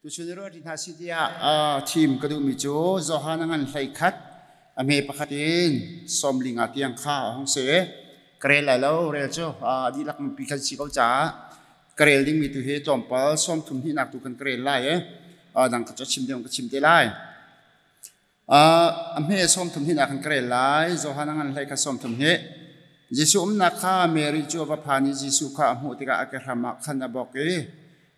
ตุชุนรดินาสิเดียทีมกระดูมิจูโจฮานังันไลคัดอเมปะคัดินสมลิงอาเตียงข้าห้องเสกเรลแล้วเรลโจดีลักมปีคันสิเขาจ้ากเรลดิ้งมีตุเฮจอมปอลสมทุนที่นักตุกันกเรลไล่ดังก็จะชิมเดียวก็ชิมได้ไล่อเมสมทุนที่นักกันกเรลไล่โจฮานังันไลคัดสมทุนเฮยิสุมนักข้าเมริจูวพานิยิสุข้าหูติกาอักขระมักขันบอกเอ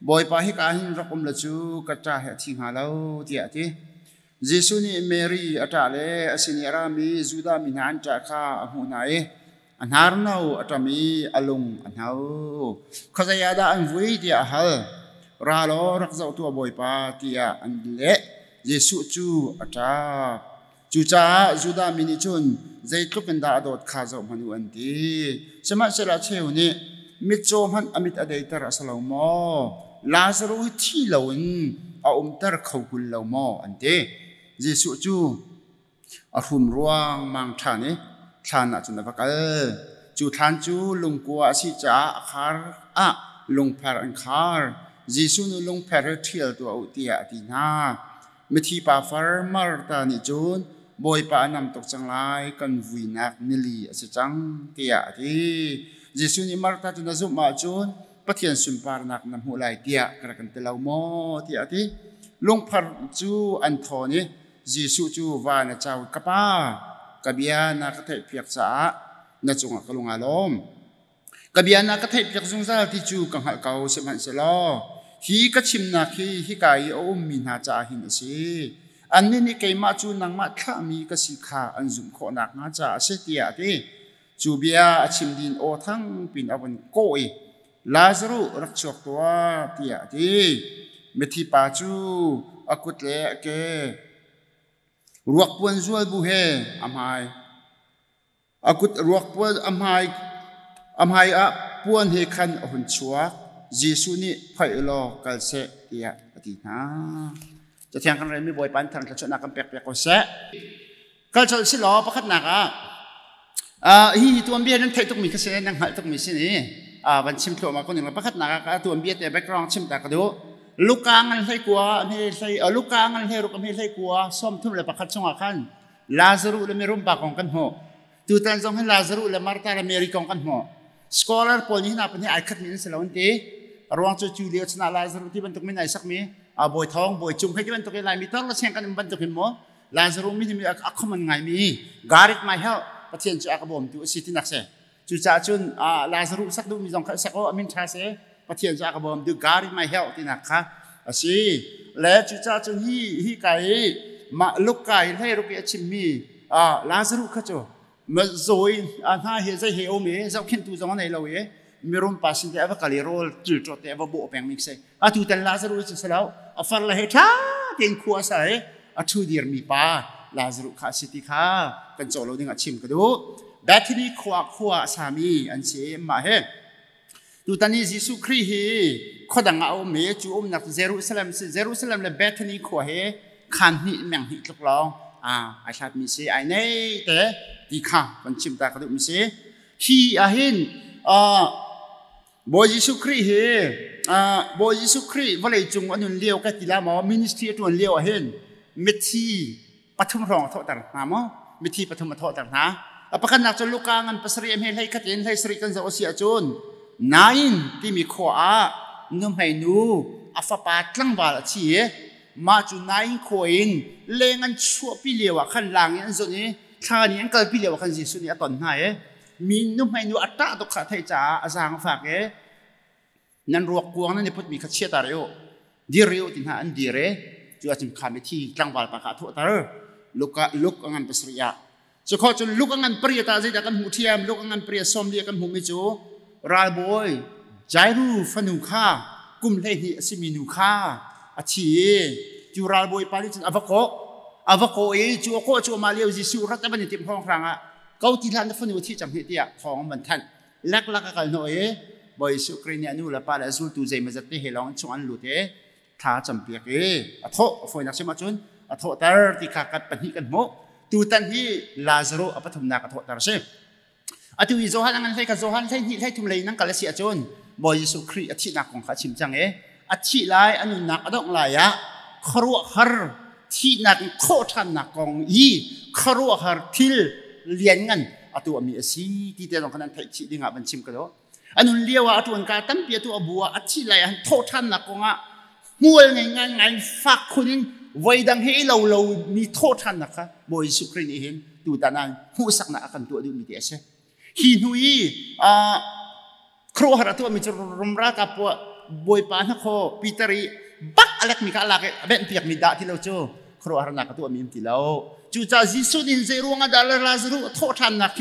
บอยปาฮิกาหินรักอุมละจูกระจายทิ้งหาเราเดียทียิสุนีเมรีอัตาเลอสินีรามีจูดามินันจากข้าหูนายอันฮาร์นาวอัตมีอลุงอันฮาวข้าจะยาดาอันวุยเดียฮัลราโลรักเจ้าตัวบอยปาเดียอันเละยิสุจูอัตาจูจ้าจูดามินิจุนใจทุกันดาดอดข้าเจ้ามันวันดีสมัยเสละเชวนี้มิโจมันอมิตอเดตระสลาวมอลาซารุที่เหล่านี้อาตระเขากุลเหล่ามออันเดยิสุจูอารุมรวงมังทานี่ทานะจุนนับกันจูทานจูลุงกัวสิจ้าคาร์ลุงเพรอันคาร์ยิสุนุลุงเพรเทียลตัวอุติยาตินามิทีปาฟาร์มาร์ตานิจูนบอยปานำตกจังไลกันวินักนิลีสิจังเตียทียิสุนิมาร์ตาจุนซุมาจูนปะเทียนสุนปาร์นักนำหัวไหลเตียกระกันเตลาวโมเตียทีลุงพัรจูอันโทนียิสุจูวานะเจ้ากป้ากบียานักเทพยักษาณจงกลุงอารมกบียานักเทพยักษ์จงซาที่จูกังหักเกาเสมันเสลอฮีก็ชิมนักฮีกายโอมินาจาหินสิอันนี้นี่เกมาจูนังมาข้ามีกสิขาอันจุมขอนักนาจาเสตียทีจูเบียชิมดินโอทั้งปินอวันโกยลาซารุรักชกตัวเตียทีเมธิปาจูอากุตเลเกรวกปวนจวลบุเฮอามายอากุตรวกปวนอามายอะปวนเฮคันหุ่นชัวยิสุนีไพโลกัลเซเตียตีนาจะเที่ยงกันเลยไม่บ่อยปันทางกระชนักกันเปียกก็เสกัลเซสิล้อประคัดนักฮีตัวเบียนั้นไทยต้องมีกระเซ็นนังหายต้องมีสินี่วันชิมตัวมาคนหนึ่งประคัดนักตัวเบียแต่แบ็กกราวด์ชิมแต่ก็ดูลูกกางอันให้กลัวไม่ใช่ลูกกางอันให้ลูกไม่ใช่กลัวส้มทุ่มเลยประคัดช่องอาคันลาซารุเลยไม่รุ่มปากของกันหัวตัวตันส่งให้ลาซารุเลยมาร์ตาเลยเมริกองกันหัวสกอลาร์พอนี้นะเป็นให้ไอ้ขัดมินสลาวันตีระวังจูเลียสนาลาซารุที่บรรทุกไม่ไหนสักมีบอยทองบอยจุงให้ที่บรรทุกอะไรมีต้องละเชียงกันบรรทุกหินหมอลาซารุมีอักขมันไงมีการิดไม่เท่าประเทศจะอักบอมตัวสิทธินักเสจูจ่าจุนลาซารุสักดูมีสองสักโอมินชาเสประเทศจะอักบอมดูการิดไม่เท่าที่นักค่ะสิแล้วจูจ่าจุนฮีไก่มาลูกไก่ให้ลูกเอชิมมีลาซารุข้าจ้มาโซยถ้าเฮใจเฮโอเมจะขึ้นตัวจังไหนเรามีรุมปัสสินเทวกาลิโรลจุดจุดเทวบุปผงมิกเซตุตันลาซารุจะสลาวฟังละเฮท่าเก่งขัวใส่ทุดีร์มีป้าลาซารุข้าสิทธิข้ากันโจโลดิ้งชิมกันดูแบทที่ขวาสามีอันเชมาเฮตุตันนี้ยิสุคริฮีข้อดังเอาเมจูอมนักเยรูซาเล็มเลยแบทที่ขวาเฮขันนี่แมงหิตกลองอาชาติมีเสไอเน่แต่ดีข้ามันชิมตากระดูมีเสที่อาหินบอยยิสุคริเฮบอยยิสุคริวันเลยจงอันนุนเลี้ยวกันทีละมอมินิสทรีตัวเลี้ยวอาหินมิทีปฐมรองทอต่างหามอมิทีปฐมทอต่างหาประกันนักจลูกางันภาษาเอ็มให้ขัดเอ็นให้สริกันจะโอเสียจนนายที่มีข้อนุ่มให้นูอัฟปาตลังบาลชีมาจุนายโคอินเลงันชัวปีเลียวขันหลังยันส่วนนี้ทางนี้ก็ปีเลียวขันยิสุนี่ตอนไหนมีนุ่มให้นูอัตตาตกขาดให้จ่าอาจารย์ฝากนั่นรวกกวงนั่นเนี่ยพุทธมีขัดเชื่อตาเรียวดีเรียวตินหาอันดีเรจู่อาจจะขาไม่ที่กลางบาลปากขาทั่วตาลุกงันปัสริยะสุขจนลุกงันเปรียตาใจกันหูเทียมลุกงันเปรียสมเรียกันหูมิจูราบอยใจรูฟันุข้ากุมเลหิสิมินุข้าอาชีจูราบอยปาลิจอาวโกจูโคจูมาเลียวจิสุรัตบันติมพองครั้งเขาที่ท่านฟันุที่จำเหตุยาของมันท่านลักกันหน่อยบอยสุกรีเนียนูละปาละซูตูเจมาจัดที่เฮลองชวนลุเตท้าจำเปียกอัทโฟนักเชมาจุนอัทโตาร์ที่ขากัดปัญหากันโมตูตันที่ลาซารุอภัทมนักอัทโตาร์เชอัตุวิโซฮันอันให้กับโซฮันให้ทุ่มเลยนั่งกัลเสียจุนบอยสุกรีอธินักของข้าชิมจัง อัฐิลายอันนักอดองลายะครัวฮาร์ที่นักโคทันนักกองอีครัวฮาร์ทิลเลียนงันอตัวมีสีที่เดียวกันนั้นไทยชีดิ่งบันชิมกันแล้วอันนู้นเลี้ยวอตัวการตั้มเปียตัวบัวอัฐิลายอันโคทันนักกองอ่ะมัวไงไงฟักคุณไว้ดังให้เรามีโทษทันนะคะบอยสุครีนี่เห็นดูตานันหูสักนักกันตัวดูมีเดียใช่หินหุยครัวหาตัวมีจรุมรักกับบอยปานโคปีตรีบักอะไรมีกาลักเบ็นเปียกมีดาที่เราโจครัวหานักตัวมีที่เราจู่จ้าจิสุดินเจรุงดาลลาซรุโทษทันนัก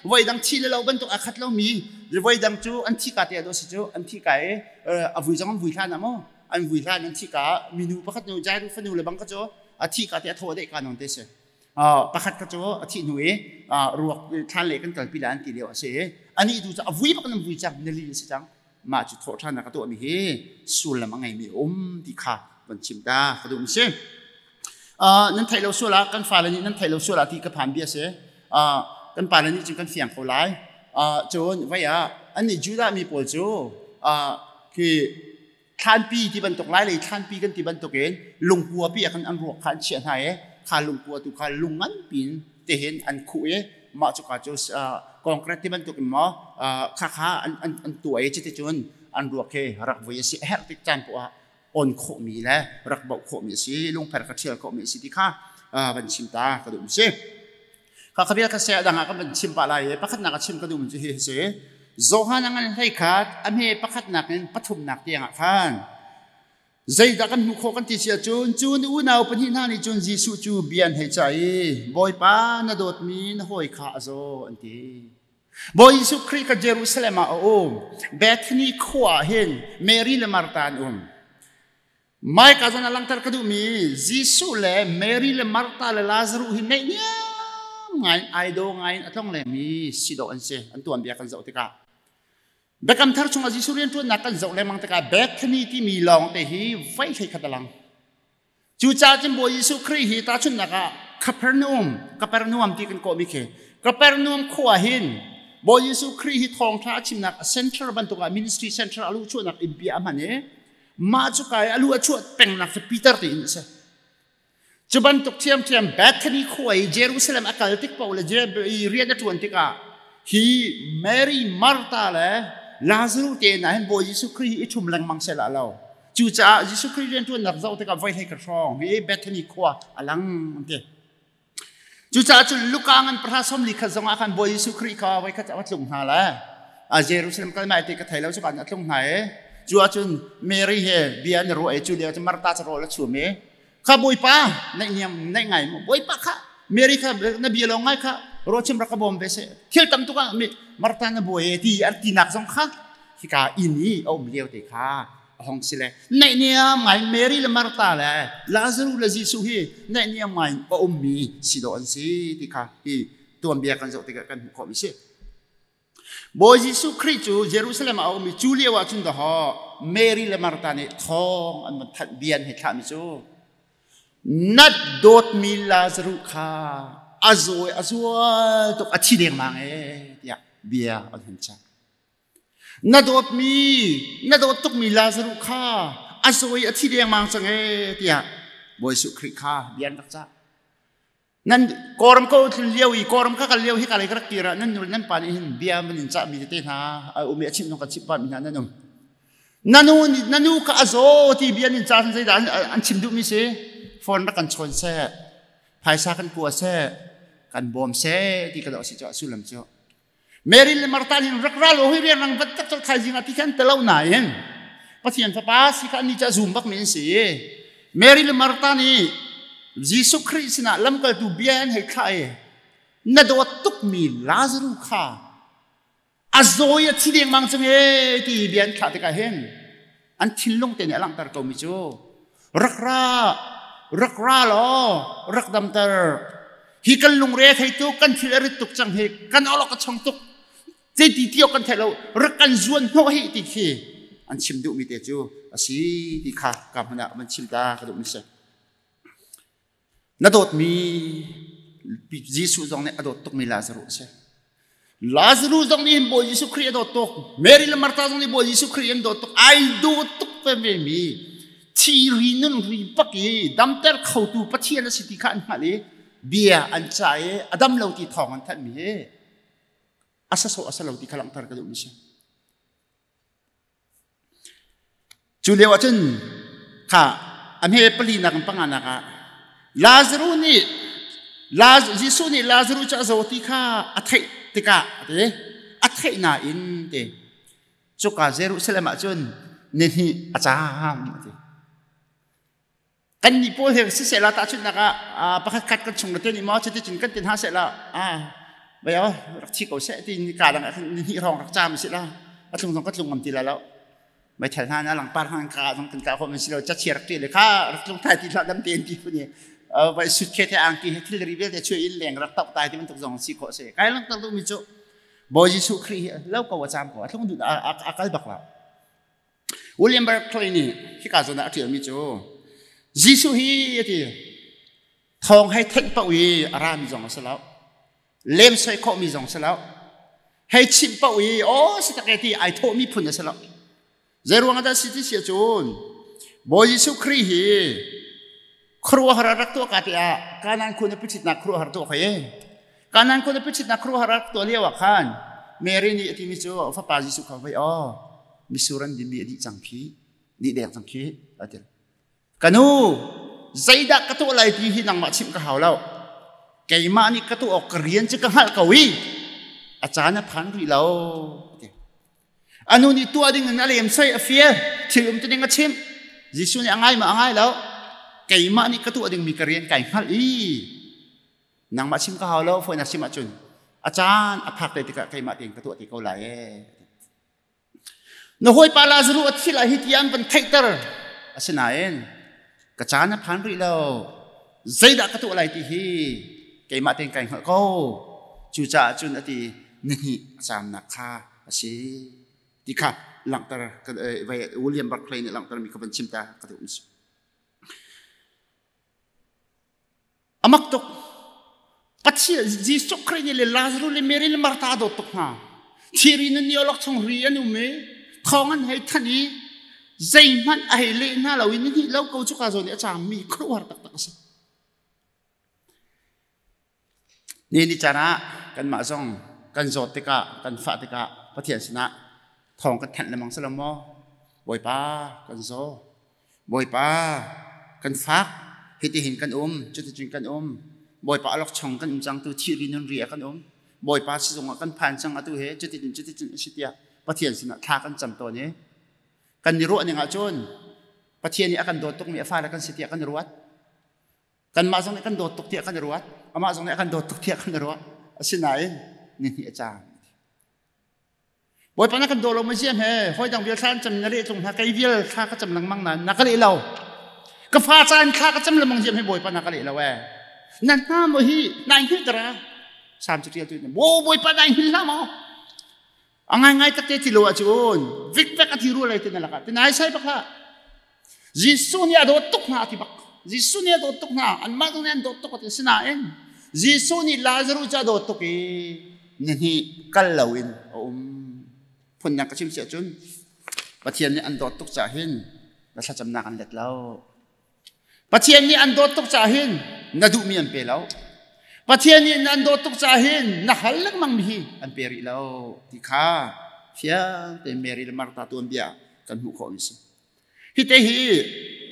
ไว้ดังที่เราบรรทุกอาคัดเรามีไว้ดังจูอันที่กาเตียโดสิจูอันที่กายอวุยจังวุยข้านะมั้งอันวิลานันที่กามินูประคัดนูใจรูฟันูเลยบังก็จ่ออาทิกาเตะโทได้การนอนเตเสประคัดก็จ่ออาทิหนุ่ยรวกท่านเล็กกันกันปีละอันทีเดียวเสียอันนี้ดูจะอวิปักน้ำวิจังนลีสิจังมาจุดโทท่านนักตัวมีเฮสุลมังไงมีที่ขาบันชิมตากระดูมเสียนั่นไทยเราสุรากันฟ้าเลยนี่นั่นไทยเราสุราที่กระพานเบียเสียกันป่าเลยนี่จึงกันเสียงเขาไล่โจนไว้อันนี้จูดามีโปรโจคือท่านปีที่บรรทุกไล่เลยท่านปีกันที่บรรทุกเองลุงกัวปีกันอันรวกขันเชียนไห้ขาลุงกัวตุขาลุงงั้นปีนเตเห็นอันคุยมาจุกาจูกองกระที่บรรทุกมาข้าอันตัวเอจิตจนอันรวกเฮรักวิสิเฮติจันปัวอ่อนโคมีแล้วรักเบาโคมีสิลุงแพร์กระเทียมโคมีสิที่ข้าบัญชิมตากระดุมสิข้าขบีกระเสียดังก็บัญชิมปะไรประคัดนักชิมกระดุมจะเฮเสโจฮานังให้ขาดอเมประคัดนักนั้นปฐุมนักเตียงขันใจดักันมุขกันที่เสียจูนอุณาวปนินานิจูนจิสุจูเบียนให้ใจบอยป้านาโดดมีนหอยขาโซอันที่บอยสุครีกับเยรูซาเล็มเบธนีขวาเห็นเมรีและมาร์ตานไม่กาจนาลังตรกดูมีจิสุเลเมรีและมาร์ตาและลาซารุหินเนี่ยไงไอโดไงอัตองเลมีสิโดอันเซอันตัวอันเบียกันเจ้าติกาเบคำทาร์ชงอาจิสุเรียนตัวนักกันเจ้าเลมังติกาเบคนี่ที่มีลองแต่ฮีไฟให้ขัดลังจู่จ้าจิมโบยิสุครีฮีตาชุนนักคาเปอร์นัมที่กันโกมิเคคาเปอร์นัมขวาหินโบยิสุครีฮีทองท้าชิมนักเซ็นทรัลบันตุกามินิสทรีเซ็นทรัลอาลูชวนักอิมพีอามันเนี่ยมาจุกายอาลูชวเป็นนักปีเตอร์ตินเซจุบันตุกเทียมเบธนีขวายเยรูซาเล็มอากาศติกเปล่าเลยเรียนได้ทวนติกาฮีเมรีมาร์ตาเลยลาซารุเตนะเห็นโบยิสุครีอิชุมลังมังเซลาเราจู่จ้ายิสุครีเรียนทวนนักเจ้าติกาไว้ให้กระชองฮีเบธนีขวาอลังมันเตจู่จ้าจุลูกางันพระสมลิขจงอาคันโบยิสุครีเขาไว้ขัดวัดลงหาละเยรูซาเล็มก็ไม่ติดกับไทยแล้วจุบันอัดลงหาจู่จุนเมรีเฮเบียนรู้ไอจูเลียจะมาร์ตาจะรอแล้วชัวเมข้าบอยป้าในเนียมในไงบอยป้าข้าเมริกานบีลงไงข้ารถชิมรักบอมเบสเที่ยวตั้มตุกะมีมาร์ตานบอยที่อันที่นักสงข้าที่ข้าอินี่เอาเลี้ยวเตะข้าห้องสิเลในเนียมไงเมริและมาร์ตาเลยลาซารุและจิสุฮีในเนียมไงเอามีสิโดนสิที่ข้าที่ตัวเบียกันจะติกะกันขอมิเชบอยจิสุคริจูเยรูซาเล็มเอามีจูเลียว่าจุนดะฮะเมริและมาร์ตาเนี่ยทองอันมันทัดเบียนให้ข้ามิจูนัดโดดมีลาซารุข้าอาโซตุกอาทิเดียงมังที่เบียอันเห็นชัดนัดโดดตุกมีลาซารุข้าอาโซอาทิเดียงมังสังที่บอยสุคริข้าเบียนตักจ้านั่นกอรมก็เลี้ยวอีกอรมก็เลี้ยวให้กันเลยกระกีระนั่นป่านนี้เบียมันจะมีเตนะอุเมียชิมนกชิบปานมีนั่นนูก็อาโซที่เบียนินจาใส่ด่านอันชิมดูมิเสฟอนรักกันชนเซ่ภายซากันกลัวเซ่กันบอมเซ่ที่กระโดดสิจ่อสุลมจ่อเมริลมาร์ตานินรักราโลหิเรียนรังบัตรทายจิงที่กันเตลาหน่ายปัจจัยฟ้าป้าสิกันนี่จะซูมบักเมนสีเมริลมาร์ตานียิสุคริสต์น่ะลำกัดดูเบียนให้ใครนัดวัดตุกมีลาซารุข้าอาโซยที่เดียงมังจังที่เบียนขาดกันเห็นอันทิ้งลงเตเนี่ยหลังตาเกามิจ่อรักราล้อรักดำตาฮิกันลุงเรียให้ตุกันที่เรตุกจังเฮกันเอาละก็ช่างตุกเจดีที่เอากันเทเรารักกันจวนโนให้ติคีอันชิมดูมีเตจูอาศัยที่ข้ากับมันมันชิมตากระดูกมิเสนัดดมียิสุจงเนี่ยอดตุกมีลาซารุเส ลาซารุตรงนี้บอยยิสุครีย์โดดตกเมริลมาร์ตาตรงนี้บอยยิสุครีย์โดดตกไอโดดตกเป็นไม่มีที่รินุนรีปักยีดัมเตอร์เข้าตูปัจเจียนสิทธิขันมาเลยเบียอันใจอดัมเลวที่ทองอันทันมีอาศัยอาศัยเลวที่ขลังตระกระดูมิชจูเลียวจันค่ะอันนี้ปลีนักปังอานักลาซารุนี่ยิสุนี่ลาซารุจะจะที่ข้าอัฐิติกาเดอัฐิน่าอินเดจุกาเจรุสเลมาจุนนี่อาจารย์กันนี่พอเห็นสิเสลาตาจุนนักปะคัดกันชงกันนี่มาจุดที่จุนกันตินหาเสลาไม่เอารักที่เขาเสตินการดังนี่รองรักจามสิละอัตลุงต้องกัดลุงกำตีแล้วไม่แทนหน้าหลังปาร์หังกาต้องกันกาคนมันสิเราจะเชียร์ตีเลยค่ะรักลุงไทยที่เราดำเตียนที่พวกนี้ไปสุดแค่ที่อังกฤษที่รีเวลจะช่วยอินแรงรักตับตายที่มันตกจงสิโคเสกายลังตั้งตัวมิจุบอยสุครีแล้วก็ว่าจามก็อัตลุงดูอากาศบักละวิลเลียมเบิร์กคลีนี่ที่การสนใจมิจุยิสุฮีที่ทองให้ทิ้งปะวีอารามมีจงสลาวเล่มใส่ข้อมีจงสลาวให้ชิมปะวีโอ้สิตะเกตีไอโทมีพุ่นสลาวเจรวงอาจารย์สิทธิเสียจูนบอยยิสุครีฮีครัวหารักตัวกัดยาการนั้นคุณพิจิตรนักครัวหาตัวใครการนั้นคุณพิจิตรนักครัวหารักตัวเลี้ยวขันเมรินี่ที่มิจูฟ้าปายิสุเขาไปอ๋อมิสุรันดิมีอดีจังคีดีเด็กจังคีอะไรกันนู้ใจดักกระตัวอะไรที่นังมาชิมกะหาวแล้วแกมานี่กระตัวออกเรียนจะกะหัลกวีอาจารย์พันรีแล้วอันนู้นนี่ตัวดิ่งนั่นเลยมใส่เฟียที่ผมจะดิ่งมาชิมยิสุนี่ง่ายมาง่ายแล้วแกมานี่กระตัวดิ่งมีกระเรียนไก่หัลนังมาชิมกะหาวแล้วฝนนักชิมมาจุนอาจารย์อภักเลยที่แกมาดิ่งกระตัวที่เขาไหลนหอยปาลาซรูอัดที่ไหลฮิตยันเป็นไทเตอร์อาศัยนั่นกระจานพันรีแล้วใจดักกระตัวอะไรที่ฮีแกมาเต็งไก่หัวเขาจูจ่าจุนอดีนี่จำนักข่าสิที่ข้าหลังตระกันไปวิลเลียมบัร์คลีย์หลังตระมีขบันชิมตากระตัวนี้อามักตกปัจจัยจีสุครีนี่เลยลาซารุเลยเมริลมาร์ตาโดตกนะที่รินนี่อลักษณ์เรียนอยู่ไหมทองอันให้ท่านี้ใจมันไอเล่น่าเราอินนี่เราเขาจุกอาโซนี่อาจารย์มีครัวตักตักสินี่จานะกันมาส่งกันโจติกะกันฟาติกะปะเทียนชนะทองกันแทนเลยมังสลามบอยป้ากันโซบอยป้ากันฟักฮิติหินกันจุดจุนกันบอยป้าล็อกช่องกันจังตัวที่รินนเรียกันบอยป้าสิส่งกันผ่านจังตัวเฮจุดจุนสิเตียปะเทียนชนะท่ากันจำตัวนี้กันนิรุอันยังอาจนปะเทียนนี่อากันโดดตกมีฟ้าแล้วกันสิเตียกันนิรุวัดกันมาส่งนี่กันโดดตกเทียกันนิรุวัดอามาส่งนี่กันโดดตกเทียกันนิรุวัดสิไหนนี่อาจารย์บอยปนักกันโดดลงมาเชี่ยมเฮ้ห้อยดังเบียร์ท่านจำนเรศจงหาไกเบียร์ข้าก็จำนังมั่งนั้นนักเลี้ยเราก็ฟ้าจานข้าก็จำละมังเชี่ยมให้บอยปนักเลี้ยเราแหวนั่นน้าโมฮีนายฮิตระสามจุดเดียวตัวนี้โว้บอยปนักฮิลละมั้งง่ายๆตักเตติโลอาจูนวิกเวกอธิรูอะไรที่นั่นละกันที่นายใช่ปะค่ะยิสุนี่โดดตกหน้าที่บักยิสุนี่โดดตกหน้าอันมาตรงนี้โดดตกที่สนาเองยิสุนี่ลาซารุจะโดดตกนี่กัลลาวินผลยังกระชิมเสียจุนปะเทียนนี่อันโดดตกจ่าหินแล้วถ้าจำนักอันเล็ดแล้วปะเทียนนี่อันโดดตกจ่าหินน่าดูมีอันเปล่าปะเทียนนี่อันโดดตกจ่าหินน่าหัลลังมังมีอันเปรีแล้วที่ข้าเฟียแต่เมริลมาร์ตาตัวเบียกันหูเขาอิสฮิตเฮี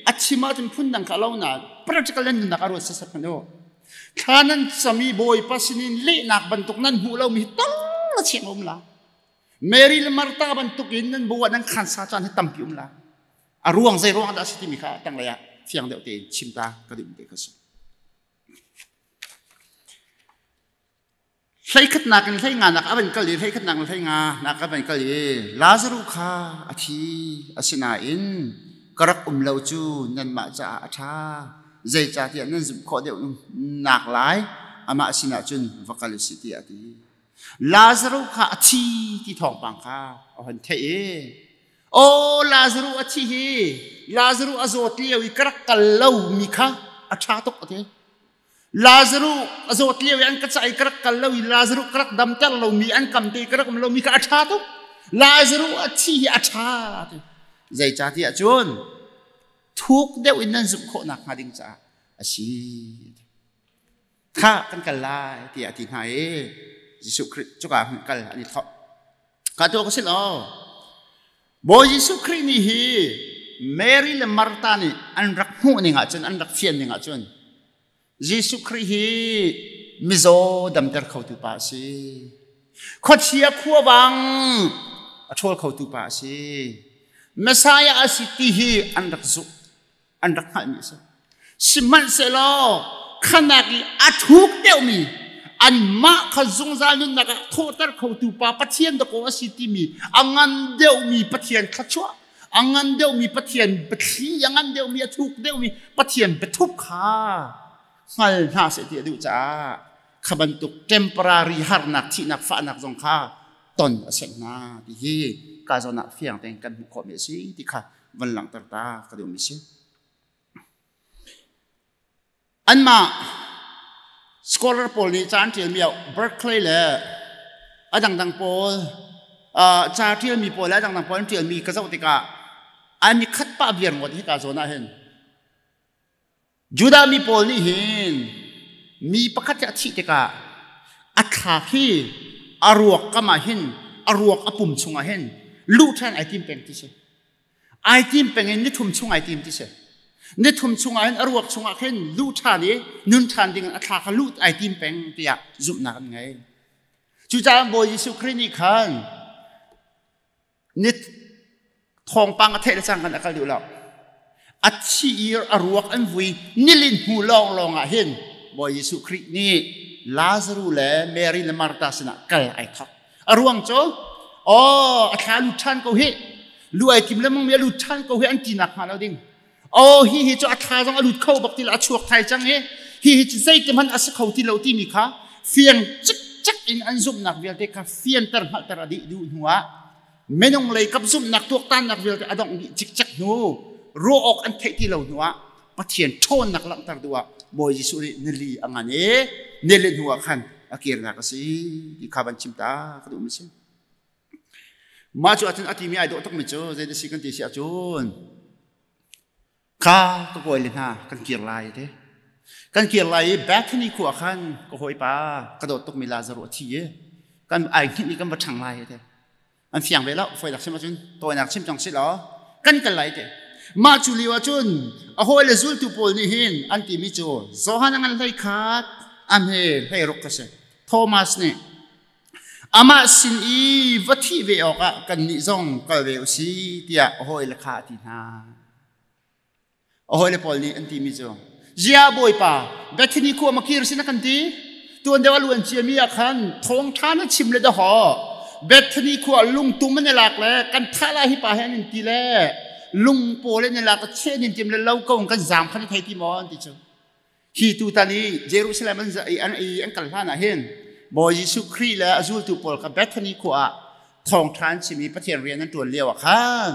อัจฉิมาถึงพุ่นดังข้าเล่าหนาประจักษ์เล่นนักอารมณ์สักคนโอ้ท่านั้นสามีบอยปัสนินเล่นักบรรทุกนั้นหูเรามีตั้งเชียงอมละเมริลมาร์ตาบรรทุกอินนั้นบัวนั้นขันซาจานให้ตั้มพิมละอารวงใจรวงอันดับสิทธิมิข้าตั้งระยะเฟียงเดียวเตนชิมตากระดิ่งเด็กกระสุนใช้ขัดนักใช้งานนักอันเป็นกะลีใช้ขัดนักใช้งานนักอันเป็นกะลีลาซารุข้าอาทิอาศินาอินกระรักเลวจูนันมาจ่าอาชาใจจ่าที่นั่นขอเดียวหนักหลายอามาศินาจุนวักลิสิติอาทิลาซารุข้าอาทิที่ทองปังข้าเอาหันเทโอลาซารุอาทิลาซารุอาโซตีเอาอีกระรักเลวมีข้าอาชาตกอาทิ ลาซารุอโศกเลี้ยวอันกระจายกระกันเราลาซารุกระดำจัลเรามีอันกำตีกระกันเรามีกระชาตุลาซารุอัดที่อัดชาตุใจจ่าที่อาจุนทุกเดียวอินนั้นสุขนักหาดิ้งจ่าอาชีข้ากันกันลายที่อธิษฐานยิสุคริสต์จุกากันอันนี้ท็อปการตัวก็สิล้อบอยยิสุคริสต์นี่ฮีเมริลมาร์ตานี่อันรักหูนี่งาจนอันรักเฟียนนี่งาจนยิสุคริสต์ฮีมิโซดัมเตอร์เขาตุปาสีขดเชียขัวบังอัชวลเขาตุปาสีเมสายาสิติฮีอันรักซุอันรักหามิสสิมันเซลขณะที่อัทุกเดียวมีอันมาขจงจานุนนักโทษตร์เขาตุปาปัทยันตะโกสิติมีอังันเดียวมีปัทยันขชัวอังันเดียวมีปัทยันปัทลีอังันเดียวมีอัทุกเดียวมีปัทยันปัทุกขาฮัลน่าเสียดีดูจ้าขบันตุก temporary ฮาร์นักที่นักฟ้านักจงข้าตนเสกนาที่กาจนักเฟียงแต่งกันบุคคลเมสีที่ข้าวันหลังตาๆก็ดูมิเชอันมา scholar Paul นี่จานเทียนมีเอา Berkeley เลยอันดังๆ Paul จานเทียนมี Paul และดังๆ Paul เทียนมีกระเจ้าติกาอันนี้คัดป้าเบียนหมดที่กาจนาเห็นยูดามี Paul นี่เห็นมีประคัตจะชิติกาอัฐาฮีอารวกก็มาเห็นอารวกอปุ่มชงเห็นลูกท่านไอติมเป็นที่เชไอติมเป็นนิทุมชงไอติมที่เชนิทุมชงเห็นอารวกชงเห็นลูกท่านนี้นุนท่านดิ่งอัฐาขลูกไอติมเป็นที่อะจุบนักไงจุจามโบยิสุครินิคันนิททองปังเทศสังกันอักดูแล้วอัดชีอารวกอันวุยนิลินหูลองเห็นบอยยิสุคริสต์นี่ลาซารุและเมริและมาร์ตาสนะกัลไอทักอารวงโจอัฐาลุชันก็เฮลุไอติมแล้วมึงมีลุชันก็เฮอันตีนักมาแล้วดิ่งฮีโจอัฐาจังลุเข้าบักติลาชวกไทยจังเฮจะใจเต็มหันอาศัยเขาที่เราที่มีค่ะเฟียงจักอินอันซุ่มนักเวลเด็กค่ะเฟียงตระหัตระดิดูหัวไม่น้องเลยกับซุ่มนักตัวตันนักเวลอดองจักหัวรัวออกอันเทที่เราหัวปะเทียนโชนนักลังตระดัวบอยยิสุรินลีอังอันเนเลนหัวขันอากิรนักสิที่ข้าบันชิมตากระดูมิเชมาจูอันอธิมีไอดอลต้องมิจูเจดิสิกันที่เสียจูนข้าก็กวยเลยนะกันเกียร์ไล่เด้กันเกียร์ไล่แบทนี่ขัวขันก็หอยปากระโดดตกมีลาซารุทีกันไอ้ที่นี่กันมาช่างไล่เด้อันเสียงไปแล้วไฟดักใช่ไหมจุนตัวนักชิมจังสิเหรอกันไล่เด้มาจูลีว่าจุนอาหอยเลซุลตุโพลนี่หินอันที่มิจูโซฮานังอันไลคัดอันให้รุกกษะโทมัสเนี่ยอามาสินอีวัตถิเวออกกันนิจงก็เวอสีที่อาหอยเลขาที่นาอาหอยเลโพลนี่อันที่มิจูเจียบอยป่าเบทนี่ขัวมาคีร์สินักันทีตัวเดียวล้วนเชียมีอาคันทงท่านชิมเลยเด้อเบทนี่ขัวลุงตุ้มมันหลักเลยกันท่าลาฮิปาเฮนินทีเล่ลุงโปเลนหลักเช่นจิมเลยเล่าก็กันจามขันไทยที่มอนที่เจ้าฮีตูตานีเยรูซาเล็มอันกัลฮานะเห็นบอยยิสุครีและอาซูลตูโปลกับเบทนี่ขัวทองทานชิมีประเทศเรียนนั้นตัวเลี้ยวข้าง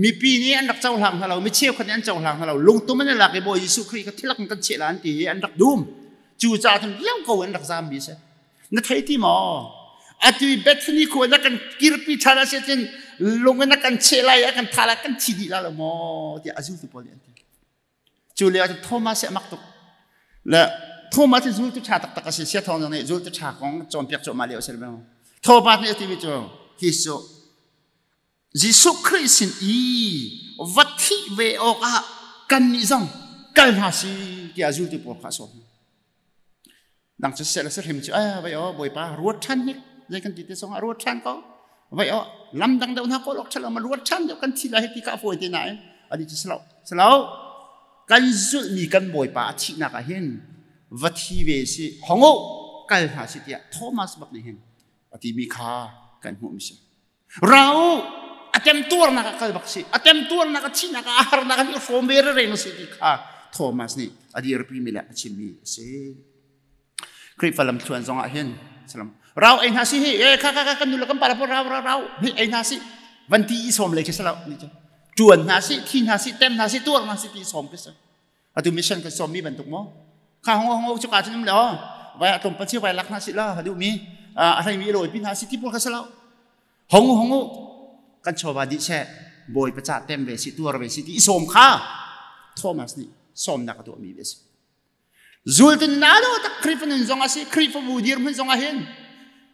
มีปีนี้อันดักเจ้าหลังเราไม่เชี่ยวคนนี้อันเจ้าหลังเราลุงตุ้มมันหลักไอ้บอยยิสุครีก็ที่หลักกันเชี่ยอันตีอันดักดุมจูจ่าทั้งเลี้ยงก็อันดักซามบีเซ่นั่นไทยที่มออาตุยเบทนี่ขัวนักกันกิรปีชาลาเซตินลงนักกันเชลัยกันทารักันชีดีละละมอที่อาซูตุโพลีอันที่จูเลียจะโทมัสมักตุกและโทมัสจูตุชาตักตักเสียทองเนี่ยจูตุชาของจอมเปียกจอมมาเลวเสร็จแล้วโทมัสเนี่ยที่มิจูฮิโซยิสุคริสต์อีวัตถิเวออกกันนิจังกันหาสีที่อาซูตุโพลีพัสโดังจะเสร็จแล้วเสร็จเห็นจูไปบ่อยป้ารวดชันนี่ใจกันติดสองรวดชันก็ไปลำดังเดินหาคนออกฉลามารวดชันเดียวกันที่ไรที่ข้าพูดที่ไหนอันนี้จะสลาวกันจุดมีกันบ่อยป่าที่นักเห็นวัตถิเวสีหงอกกันหาสิทธิ์โทมัสบักนี่เห็นอธิมีค่ากันหัวมิเชเราอาเต็มตัวนักกันบักสิอาเต็มตัวนักที่นักอาหารนักที่โฟมเบอร์เรนสิทธิ์ค่าโทมัสนี่อดีรพิมิละชิมีเสคริปฟลัมชวนจงเห็นสลามเราไอ้นาซีข้ากันดูแลกันปาราพเราไอ้นาซีวันที่สมเลยคือสลาวนี่จ้ะจวนนาซีที่นาซีเต็มนาซีตัวนาซีที่สมคือสลาตุมิชันก็สมมีบรรทุกมั้ง ข้าห้องจุกอาจจะนุ่มแล้วไว้ตรงปัจจัยไว้รักนาสิละดูมีอะไรมีโรยพินาสิที่พวกเขาเสลาห้องกันชาวบ้านดิเช่บอยประจัดเต็มเวสิตัวเวสิที่สมข้าโทมัสนี่สมนักตัวมีเวสิจูลตินนาโดตักคริฟน์จงอาศัยคริฟบูดีร์มันจงอาเห็น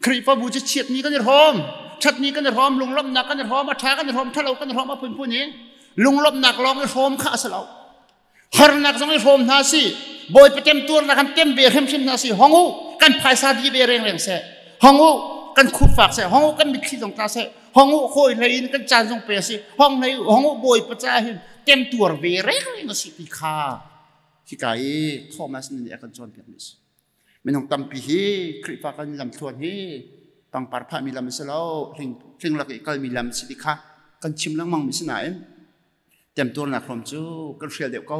คริฟบูจะเฉียดนี้กันจะหอมชัดนี้กันจะหอมลุงลบหนักกันจะหอมมาท้ากันจะหอมถ้าเรากันจะหอมมาพูนนี้ลุงลบหนักลองจะหอมข้าเสลาฮาร์นักจงจะหอมนาสิบอยไปเต็มตัวนักกันเต็มเบรมชิมนาสิห้องกันภายซาดีเบรงเสะห้องกันคุบฝากเสะห้องกันมิคีตรงตาเสะห้องโคยเลยกันจานจงเปสิห้องในห้องบอยประจาเห็นเต็มตัวเบรงสิติคาที่ไก่โทมัสนี่กันจวนเพียงนี้ไม่ต้องตั้มปีฮีคริปากันลำทวนฮีปังปาร์พามีลำเสลาถึงหลักอีกก็มีลำสิติคากันชิมลังมังมิสนายเต็มตัวนักพรมจูกันเชียร์เดียวเขา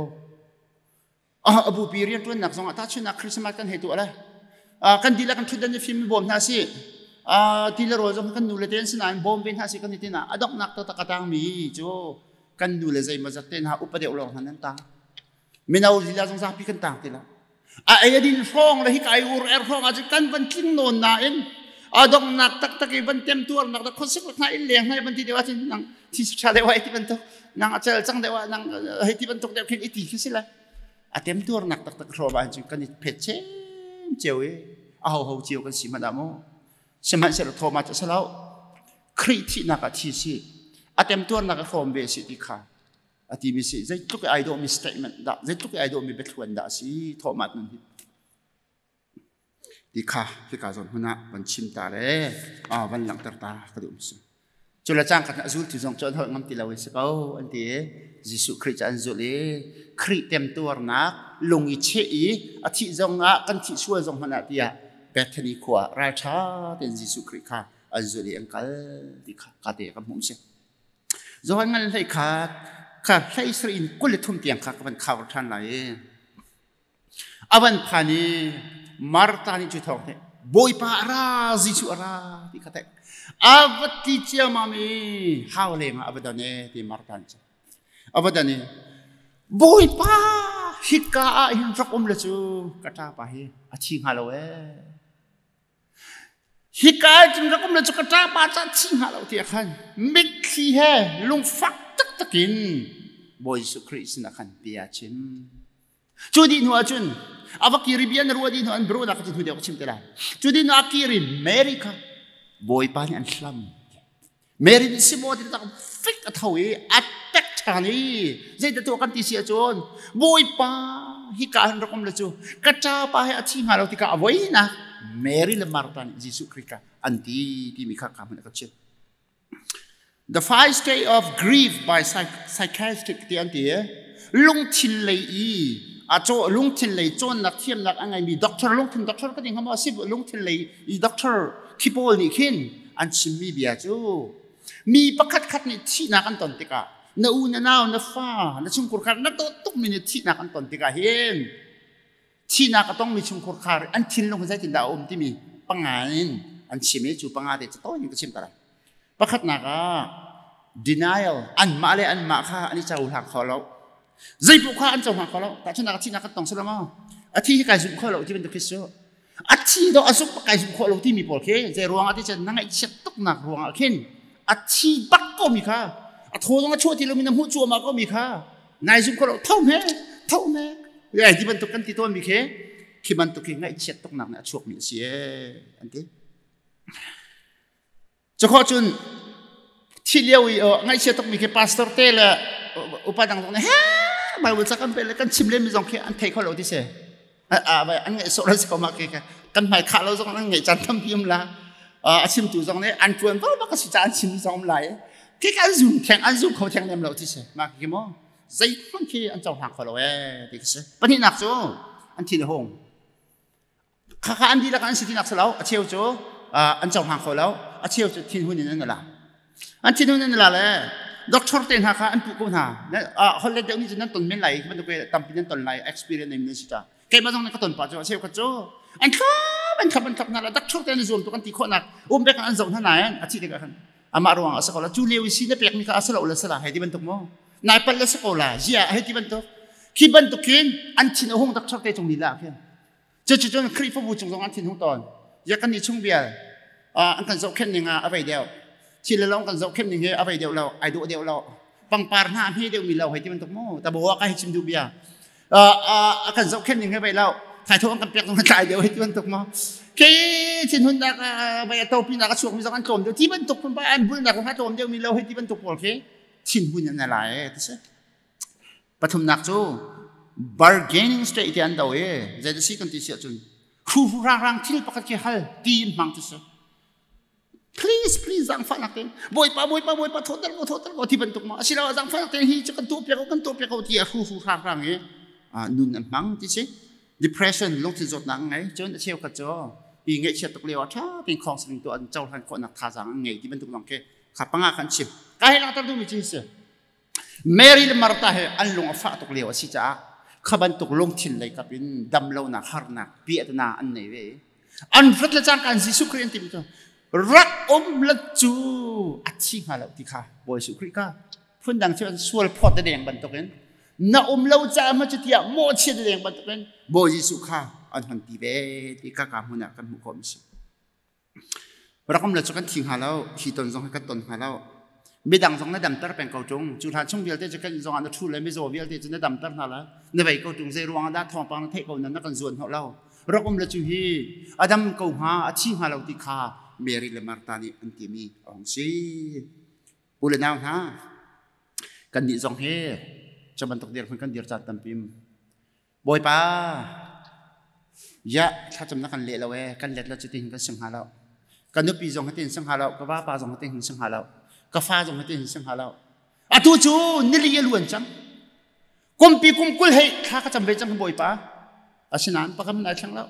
อบูปีเรียนตัวนักสงฆ์ถ้าชุนักคริสต์มาสกันเหตุอะไรกันดีละกันทุดดันจะฟิล์มบอมนาสิทีละโรจงกันดูเลเทนสนานบอมเป็นนาสิกันที่น่ะอดอกนักตะตะกตังมีจูกันดูเลใจมาจากเต้นหาอุปเดี๋ยวลองหันนั้นตาไม่เอาดีละสงสารพี่กันต่างทีละไอ้ดินฟองเลยที่ไก่อูร์ฟองอาจจะกันบันทิ้งโนนน่ะเอ็นดอกนักตักตะกี้บันเต็มตัวนักตะคนสิบคนให้เลี้ยงให้บันที่เดียวที่นั่งที่ชาเดวไอ้ที่บันทุกนั่งอาจจะจังเดวนั่งให้ที่บันทุกเดียวคิดอีทีคิดสิละเต็มตัวนักตักรอบานจุกันเพชรเจียวเอาเจียวกันสิมาดามสมัยเสร็จโทรมาจะเสลาคริที่นักที่สิเต็มตัวนักโฟมเบสิติค่ะที่มีสิใจทุกไอดอลมีสเตทเมนต์ด่าใจทุกไอดอลมีเบทวันด่าสิโทรมาตั้งที่ค่ะที่การสอนหัวหน้าวันชิมตาเลยวันหลังตาก็ดูสิจุลจังกันจุลที่ส่งจนหัวงำตีเราสิเขาอันที่ยิสุคริสต์อันจุลีคริเต็มตัวนักลงอิเชอีอาทิจงกันที่ช่วยจงหัวหน้าที่เบทนีขวาราชาเป็นยิสุคริสต์ค่ะอันจุลีอังกัลที่ค่ะกาเตะกับผมเสียจงงั้นเลยค่ะให้สรินกุลทุ่มเตียงค่ะกับมันข่าวท่านไหนอวันพานีมาร์ตานิจุดทองเนี่ยบอยปาราจิสุอาราที่เขาแต่อาวัติเจียมามีฮาวเลงอาวัดเนี่ยที่มาร์ตานิอาวัดเนี่ยบอยปาฮิกาหินรักเลจูกระทาปาฮีอาชิงฮาโลเอฮิกาจิงรักเลจูกระทาปาจัดชิงฮาโลที่ขันมิกขี้เฮลุงฟักตะกินบอยสุคริสนักขันเปียชิมจูดีนัวจุนอาวักรีบียนรัวดีนัวอันบรูนักจิตหัวเดียวชิมเตล่าจูดีนัวอากิริเมริกาบอยปานี่อันสลัมเมริดิสิโมดิตาฟิกอัตวีอัตเต็กชานีใจตัวกันที่เสียจนบอยปาฮิกาหันรักมเลจูกระจาปาให้อาชิงฮาเราติกาอวัยนะเมริลมาร์ตันจิสุคริกาอันที่มีข้ามันก็เช่นThe 5 stage of grief by psychiatric ที่อันที่ลุงทิลเลยโจลุงทิลเลยโจนักเทียมนักอะไรมีด็อกเตอร์ลุงทิลด็อกเตอร์ก็ดิ่งคำว่าสิลุงทิลเลยด็อกเตอร์คิปโอลนี่ขึ้นอันชิมมีเบียจูมีประคัดนี่ที่นักอันตอนติกาเนื้อเนื้อฟ้าเนื้อชุมคุรคาร์นักตุกมีนี่ที่นักอันตอนติกาเห็นที่นักต้องมีชุมคุรคาร์อันทิลลงใจจินดาอมที่มีปังงานอันชิมจูปังงานเด็ดจะโตยังก็ชิมตลอดประคัดนักdenial อันมาเลยอันมาค่ะอันนี้จะอุหักขอเราใจพวกข้าอันจะอุหักขอเราแต่ฉันนักที่นักต้องสละมาอาทิตย์กายสุขขอเราที่เป็นตัวคิดโซ่อาทิตย์เราอาสุกกายสุขขอเราที่มีปอลเคใจรวงอาทิตย์จะนั่งไอ้เช็ดตุกหนักรวงอาคินอาทิตย์บักก็มีค่ะอาโทต้องช่วยที่เรามีน้ำหูจัวมาก็มีค่ะนายสุขขอเราเท่าแม่ไอ้ที่มันตุกกันที่ตัวมีเคที่มันตุกยังไงเช็ดตุกหนักเนี่ยช่วงมีเสียอันที่จะขอจุนที่เลี้ยวไงเชื่อต้องมีแค่พาสเตอร์เตล่อุปถัมภ์ตรงนี้เฮ้ยมาวันสักกันเป็นกันชิมเล่มมีสองแค่อันเทคเขาเราที่เสียอันไงโซลาร์สเขามาแค่กันหมายขาเราสองนั่งไงจันทำพิมพ์ละชิมตัวสองนี้อันชวนก็มาก็สิจานชิมสองไหลแค่การซูมแทงอันซูมเขาแทงเล่มเราที่เสียมาแค่มั้งใจมันแค่อันเจ้าหักเขาเราที่เสียปนินักจูอันที่หงข้าอันดีละกันสิที่นักเสลาเชี่ยวจูอันเจ้าหักเขาแล้วเชี่ยวจูที่หุ่นนั่นแหละอันที่นู่นนั่นแหละเลยด็อกเตอร์เต็นหาค่ะอันปุ๊กคนหาเนี่ยเขาเล่นเดี๋ยวนี้จะนั่งต้นไม่ไหลมันต้องไปทำเป็นต้นไหล experience ในมินิสิจ้าแกมาตรงนั้นก็ต้นป่าจ้าเชี่ยวก็จ้าอันขับนั่นแหละด็อกเตอร์เต็นส่วนตัวกันที่คนนักไปกันอันส่งท่านไหนอาทิตย์เดียวกันอามาระวังสกอลจูเลียวิซีเนี่ยเปียกมีข้าสละอุลสละให้ที่บรรทุกมั้งนายเป็นสกอลาเจียให้ที่บรรทุก khi bên tục kiến anh chín ở hông đặc sắc tê trong đi lạc hiền cho khi phục vụ trong anh chín hông tòn giờ cái này chung bia anh cần dấu khen những ở vậy đều chỉ là long cần dấu khen những ở vậy đều lâu ai độ đều lâu bằng par na hi đều mi lâu hay thì bên tục mô ta bảo cái chim du bia cần dấu khen những ở vậy lâu thay thôi anh cần biết trong cái đều hay thì bên tục mô cái chín hôn đặc vậy tàu pin đặc chuột mi dòng anh trộm đều thì bên tục không phải anh buôn đặc hát trộm đều mi lâu hay thì bên tục bảo cái chín hôn nhận lại thế chứปฐมนักจูbargaining state ที่อันเดียวจะได้สิ่งที่เสียจุนครูร่างที่ประกาศให้ตีนมังที่สุด please จังฟังนักเต้นบ่อยปะโทษก็ที่บรรทุกมาสิเราจังฟังนักเต้นฮีจะกันตัวเปียกที่ครูร่างนุ่นมังที่สุด depression ลงที่จุดนั้นไงจนเชี่ยวกันจ้าปีเงี้ยเชี่ยวตกเลี้ยวถ้าเป็นของสิ่งตัวอันเจ้าทันคนนักท่าจังไงที่บรรทุกนังเกขับปังอาคันชิบใครเราต้องดูมิจิสMary le marta he an lung afa tok lewa si cha khaban tok long thin lai kapin dam lo na kharna pi atna an nei ve an frat la chang kan jisu khren tim to rak la chu achi hala ti kha boy su kri ka phun dang chuan sual phot da deng ban token na lo cha ma chu tia mo che da deng ban token boy jisu kha an han ti ve ti ka huna kan mu kom si rakom la chu kan thing hala hi ton jong ka ton halaมีดังสองนัดดำตร์เป็นเกาจงจุดหาช่องเดียวจะกันสองอันทุเรศไม่โจวิลที่จะนัดดำตร์นั่นแหละในใบเกาจงเซรวงด้านทองปังเทกนั้นนักกันส่วนของเรารักอมละจูฮีอดัมเกาหาอาชีพหาเราติคาเมริเลมาร์ตานีอันที่มีองซีอุลนาวฮะกันดีสองเฮจะบรรทุกเดียร์คนกันเดียร์จัดตั้มพิมบอยป้ายะถ้าจำนักกันเละเรากันเละเราจะติงกันสังหาเรากันนุปีสองกันติงสังหาเราก็ว่าป้าสองกันติงสังหาเรากาแฟจงให้ติงสังหาเราอะตูจูนี่ลีล้วนจังกุมปีกุมกุลให้ข้าก็จำเป็นจังบ่อยป้าอาชินันปะกำนัดช่างเรา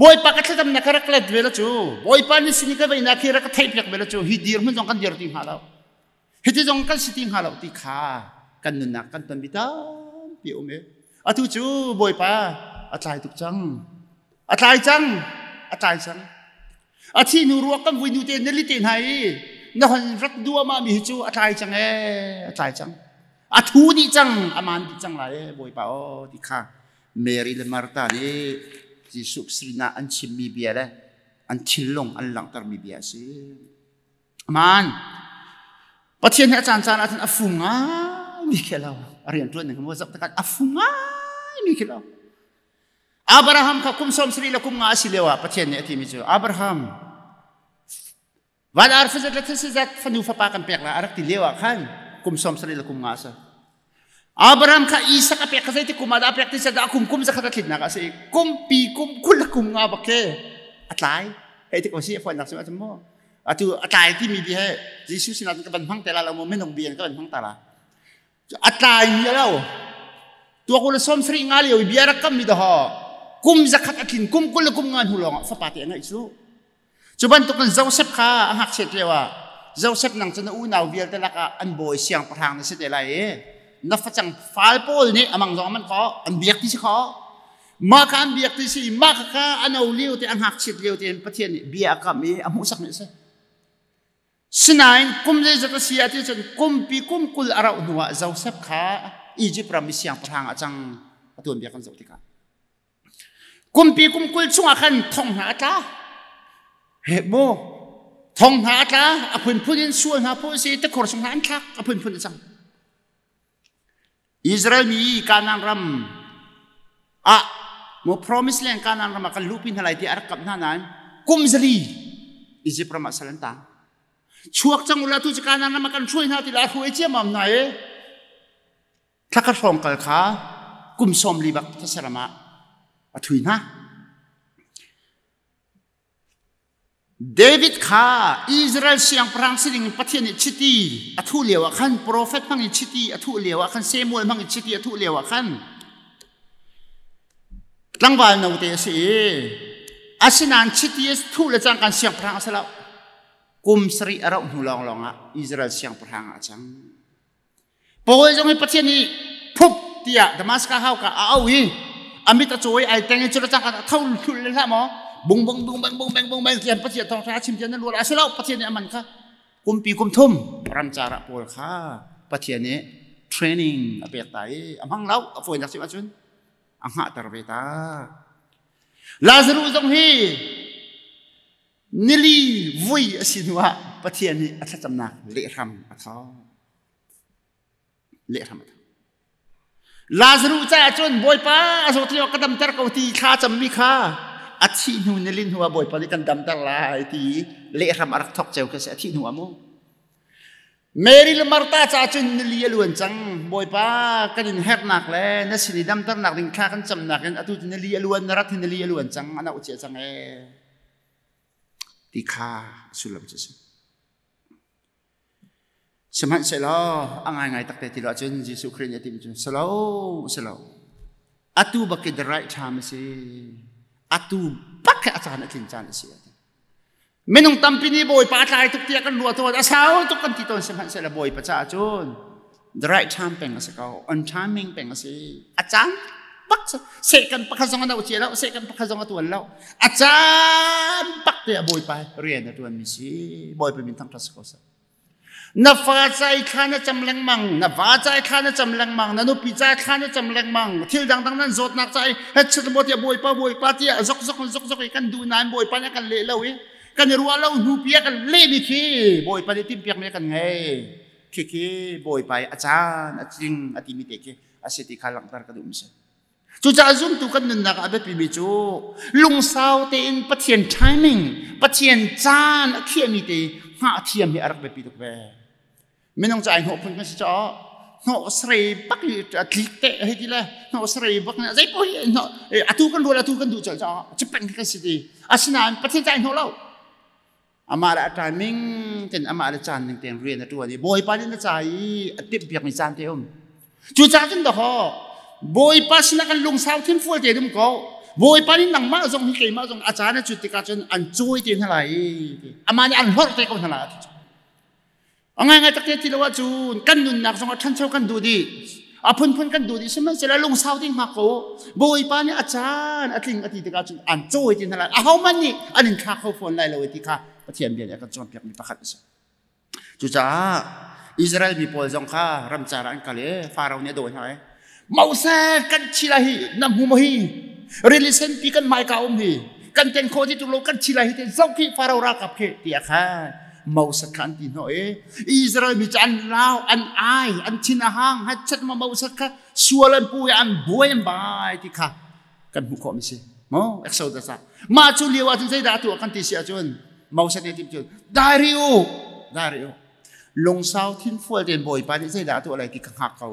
บ่อยป้าก็จะจำนักรักเล็ดเวลาจูบ่อยป้านี่สินี่ก็ไปนักรักไทยเปียกเวลาจูฮิดีร์มันจงกันเดียร์ติงหาเราฮิดีจงกันสิติงหาเราติข้ากันนุนักกันตันบิดาปีโอเมอะตูจูบ่อยป้าอัตายตุกจังอัตายจังอาที่นูรัวกันวินูเตนนี่ลิเตนให้นั่นรักดัวมามีจูอะไรจังอะไรจังอาทูดีจังอามันดีจังไรบ่อยเปล่าที่ข้าเมริเลมาร์ตานี่จิสุกสินาอันชิมมีเบียร์อันชิลลงอันหลังตารมีเบียร์สิมันประเทศนี้อาจารย์อาจารย์อาฟุงอ่ะมีแค่เราเรียนตัวหนึ่งว่าจะการอาฟุงอ่ะมีแค่เราอับราฮัมเขาคุมสมสรีละคุมงาสิเลวะประเทศนี้ที่มีจูอับราฮัมวันอาร์ฟจะเล่นสิ่งที่ฟันดูฟ้าปากันเปียกละอารักติเลวะขันคุมสมสรีละคุมงาซะอับราฮัมข้าอีสักเปียกข้าที่คุมมาดาเปียกที่จะได้คุมจะขัดขิดนักสิคุมปีคุมคุลคุมงาบักเกอัตไลเฮ้ยที่เขาชี้ฟันนักสิว่าจะมั่วอัตไลที่มีเบียร์ยิสุสินาที่กันพังแต่ละเราไม่ต้องเบียร์กันพังแต่ละอัตไลมีแล้วตัวคนละสมสรีงาเลียวเบียร์รักกันมีดอคุมจะขัดขินคุมคุลคุมงานหัวหลงฟ้าปาเตียงไงอิสุจุบันตุกันเจ้าเซฟข้าหักเสร็จเลยว่าเจ้าเซฟนั่งจนอู้นาวเวียลแต่ละก็อันบ่อยเสียงประทางในเสร็จอะไรนับฟังจังฟาลโพลนี่มังจองมันก็อันเบียกที่สิเขามาการเบียกที่สิมาข้าอันเอาเลี้ยวที่อันหักเสร็จเลี้ยวที่อันประเทศนี่เบียกกับมีอันมุสักนี่สิสินายกุมจะจะเสียที่จนกุมปีกุมกุลอาราอุนัวเจ้าเซฟข้าอียิปต์รามีเสียงประทางอาจังตัวเบียกกันเจ้าที่กันกุมปีกุมกุลช่วงขันท่องหาจ้าเฮโมทองหาตาอภินพูดินส่วนหาพูดสิตะขอสงหารทักอภินพูดินจังอิสราเอลมีการนางรำโม promise เรื่องการนางรำกันลูกพินอะไรที่อารักกับนั่นนั้นกุมซลีอิจิปรมาสลันตาช่วงจังอุลาตุจการนางรำกันช่วยนาทีละหัวเจียมไหนถ้ากระทงกันขากุมสมลีบักทัศรมาถุยนะเดวิดข้าอิสราเอลเสียงพรังสิ่งประเทศนี้ชิตีอัทุเลียวขันโปรเฟตพังอิชิตีอัทุเลียวขันเซมูเอลพังอิชิตีอัทุเลียวขันตั้งวันนู้นเตสิอาศินันชิตีทุเลจังกันเสียงพรังสละกุมสรีอาราหุลองลองอ่ะอิสราเอลเสียงพรังอ่ะจังพอจังให้ประเทศนี้พุบเตียดมาสก้าเฮากะเอาอีอามิตาโจยไอแตงจุดจังกันเท่าทุเลละมั้งบุ้งเขียนประเทศทองท้าชิมเจนรัวอาศัยเราประเทศนี้มันค่ะกุมปีกุมทุ่มรำจาระปวดข้าประเทศนี้ training อเปียกไตอัมหังเล่าฝนจากสิมาจุนอังหะตระเบตาลาซารุจงฮีนิลีวุยสินวะปะเทียนนี่อัศจรรย์เละทำอัศเละทำลาซารุจ้าจนบอยป้าสุดที่ว่ากันดำตระกตีข้าจำมิข้าอัศหินุนิลินหัวบอยป้าที่กันดำตระลายที่เละทำอารักทอกเจ้าก็เสียที่หัวมูเมริลมาร์ตาจ้าจนนิลีล้วนจังบอยป้ากันดินเฮกนักเลยนั่นสิดำตระหนักดินข้ากันจำหนักกันอตุนิลีล้วนนรัตนิลีล้วนจังอันนั้นอุจจาจังที่ข้าสุลบจะสิสมัยเสลาอ่างไงตักแต่ที่เราจนยิสุคริสต์ยติมจนเสลาอัตุบักเกดไรทามสิอัตุบักเกอาจารย์นักลินจานสิไม่ต้องตั้มปีนี้บ่อยป้าทายทุกเที่ยกันรัวตัวอาสาวทุกคนที่ต้นสมัยเสลาบ่อยประชาชน the right time เป็นอะไรก็ on timing เป็นอะไรอาจารย์ปักเสกันปักขจงกันเอาเจียแล้วเสกันปักขจงกันตัวแล้วอาจารย์ปักเดียบ่อยไปเรียนตัวนี้สิบ่อยไปมีทั้งทัศกษนับฟ้าใจข้านะจำแรงมังนับฟ้าใจข้านะจำแรงมังนับนุปีใจข้านะจำแรงมังที่ดังนั้นโจทย์นักใจเฮ็ดชุดบทที่บ่อยป้าที่ซกกันดูนานบ่อยป้าเนี่ยกันเละแล้วกันรัวแล้วหูเปียกันเละนี่ขี้บ่อยป้าที่ติมเปียกเนี่ยกันไงขี้บ่อยไปอาจารย์จริงอธิมิเตกอาศัยที่ข้าหลังตากันดูมิเสจู่จ้าจุนตุกันนึกนักอาเบปีบิจูลุงสาวเต็นปัจเจียน timing ปัจเจียนจานเขียมิเตหาเทียมให้อารักเบปีตุกเบไม่ต้องใจหัวพุ่งกันสิจ้าหัวสรีปักคลิกเตะให้ดีเลยหัวสรีปักเนี่ยใจปุ้ยหัวอาทุกันดูจ้าจะเป็นกันสิดีอาศินานปัจเจียนใจหัวเราอามาละ timing เต็นอามาละจานหนึ่งเต็นเรียนตัวนี้บ่อยไปนี่นะใจติดเบียกในจานเดียวจู่จ้าจุนต่อบ่อยป้าสินักันลุงสาวทิ้งฟัวเจดุมก็บ่อยป้านี่หนังมาจงที่เกี่ยมาจงอาจารย์จุดที่การจนอันช่วยเตียนเท่าไหร่อามานี่อันฮอตเตะกันเท่าไหร่เอาไงตักเตะที่เราว่าจูนกันดุนนักจงท่านเช่ากันดูดีพุ่นกันดูดีใช่ไหมเสร็จแล้วลุงสาวทิ้งมาก็บ่อยป้านี่อาจารย์อธิที่การจนอันช่วยเตียนเท่าไหร่เอามันนี่อันนี้ข้าเขาฝนไล่เราไว้ที่ข้าประเทศเบียร์กันจนเพียงมีประคัตสิจู่จ้าอิสราเอลมีโพลจงข้ารำจารันกันเลยฟาโรห์เนี่ยโดนไหมmau sa kan chilahi nam humahi relation pi kan mai ka hi kan ten kho ji tu lo kan chilahi te zauki farao ra kap ke tia kha mau sa kan ti no Israel mi chan lao an ai an chin a hang ha chat ma mau sa ka sualan pu an boy bai ti kha kan hu ko mi se mo exodus sa ma chu liwa tin sai da tu kan ti sia chun mau sa ne ti chun dario long sao thin fual den boy pa ni sai da tu alai ti ka hak ka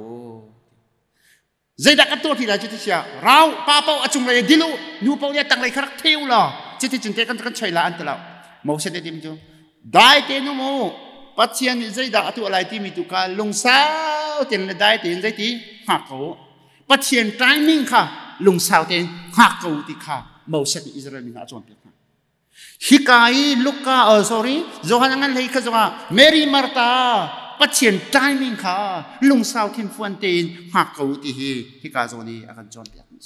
ใจดักตัวที่เราจะที่เชียเราป้าเป้าอจุงเลยดิลูนูเป้าเนี่ยตั้งเลยครักเที่ยวล่ะจะที่จึงเตะกันใช้ละอันตรายมูเสด็จมิจูได้เตนูมูปัจเจียนใจดักตัวอะไรที่มีตุกาลงสาวเต็นได้เต็นใจที่หักเขาปัจเจียนไทมิ่งค่ะลงสาวเต็นหักเขาที่ค่ะมูเสด็จอิสราเอลมีอาจวนเปียกฮิกายลูกาsorry โจฮันงั้นเลยคือว่าเมรีมาร์ตาปัจเจียนไทมิ่งค่ะลุงสาวทิมฟวนเตนหักเขาที่กาโซนีอาการจอนเปียกนี่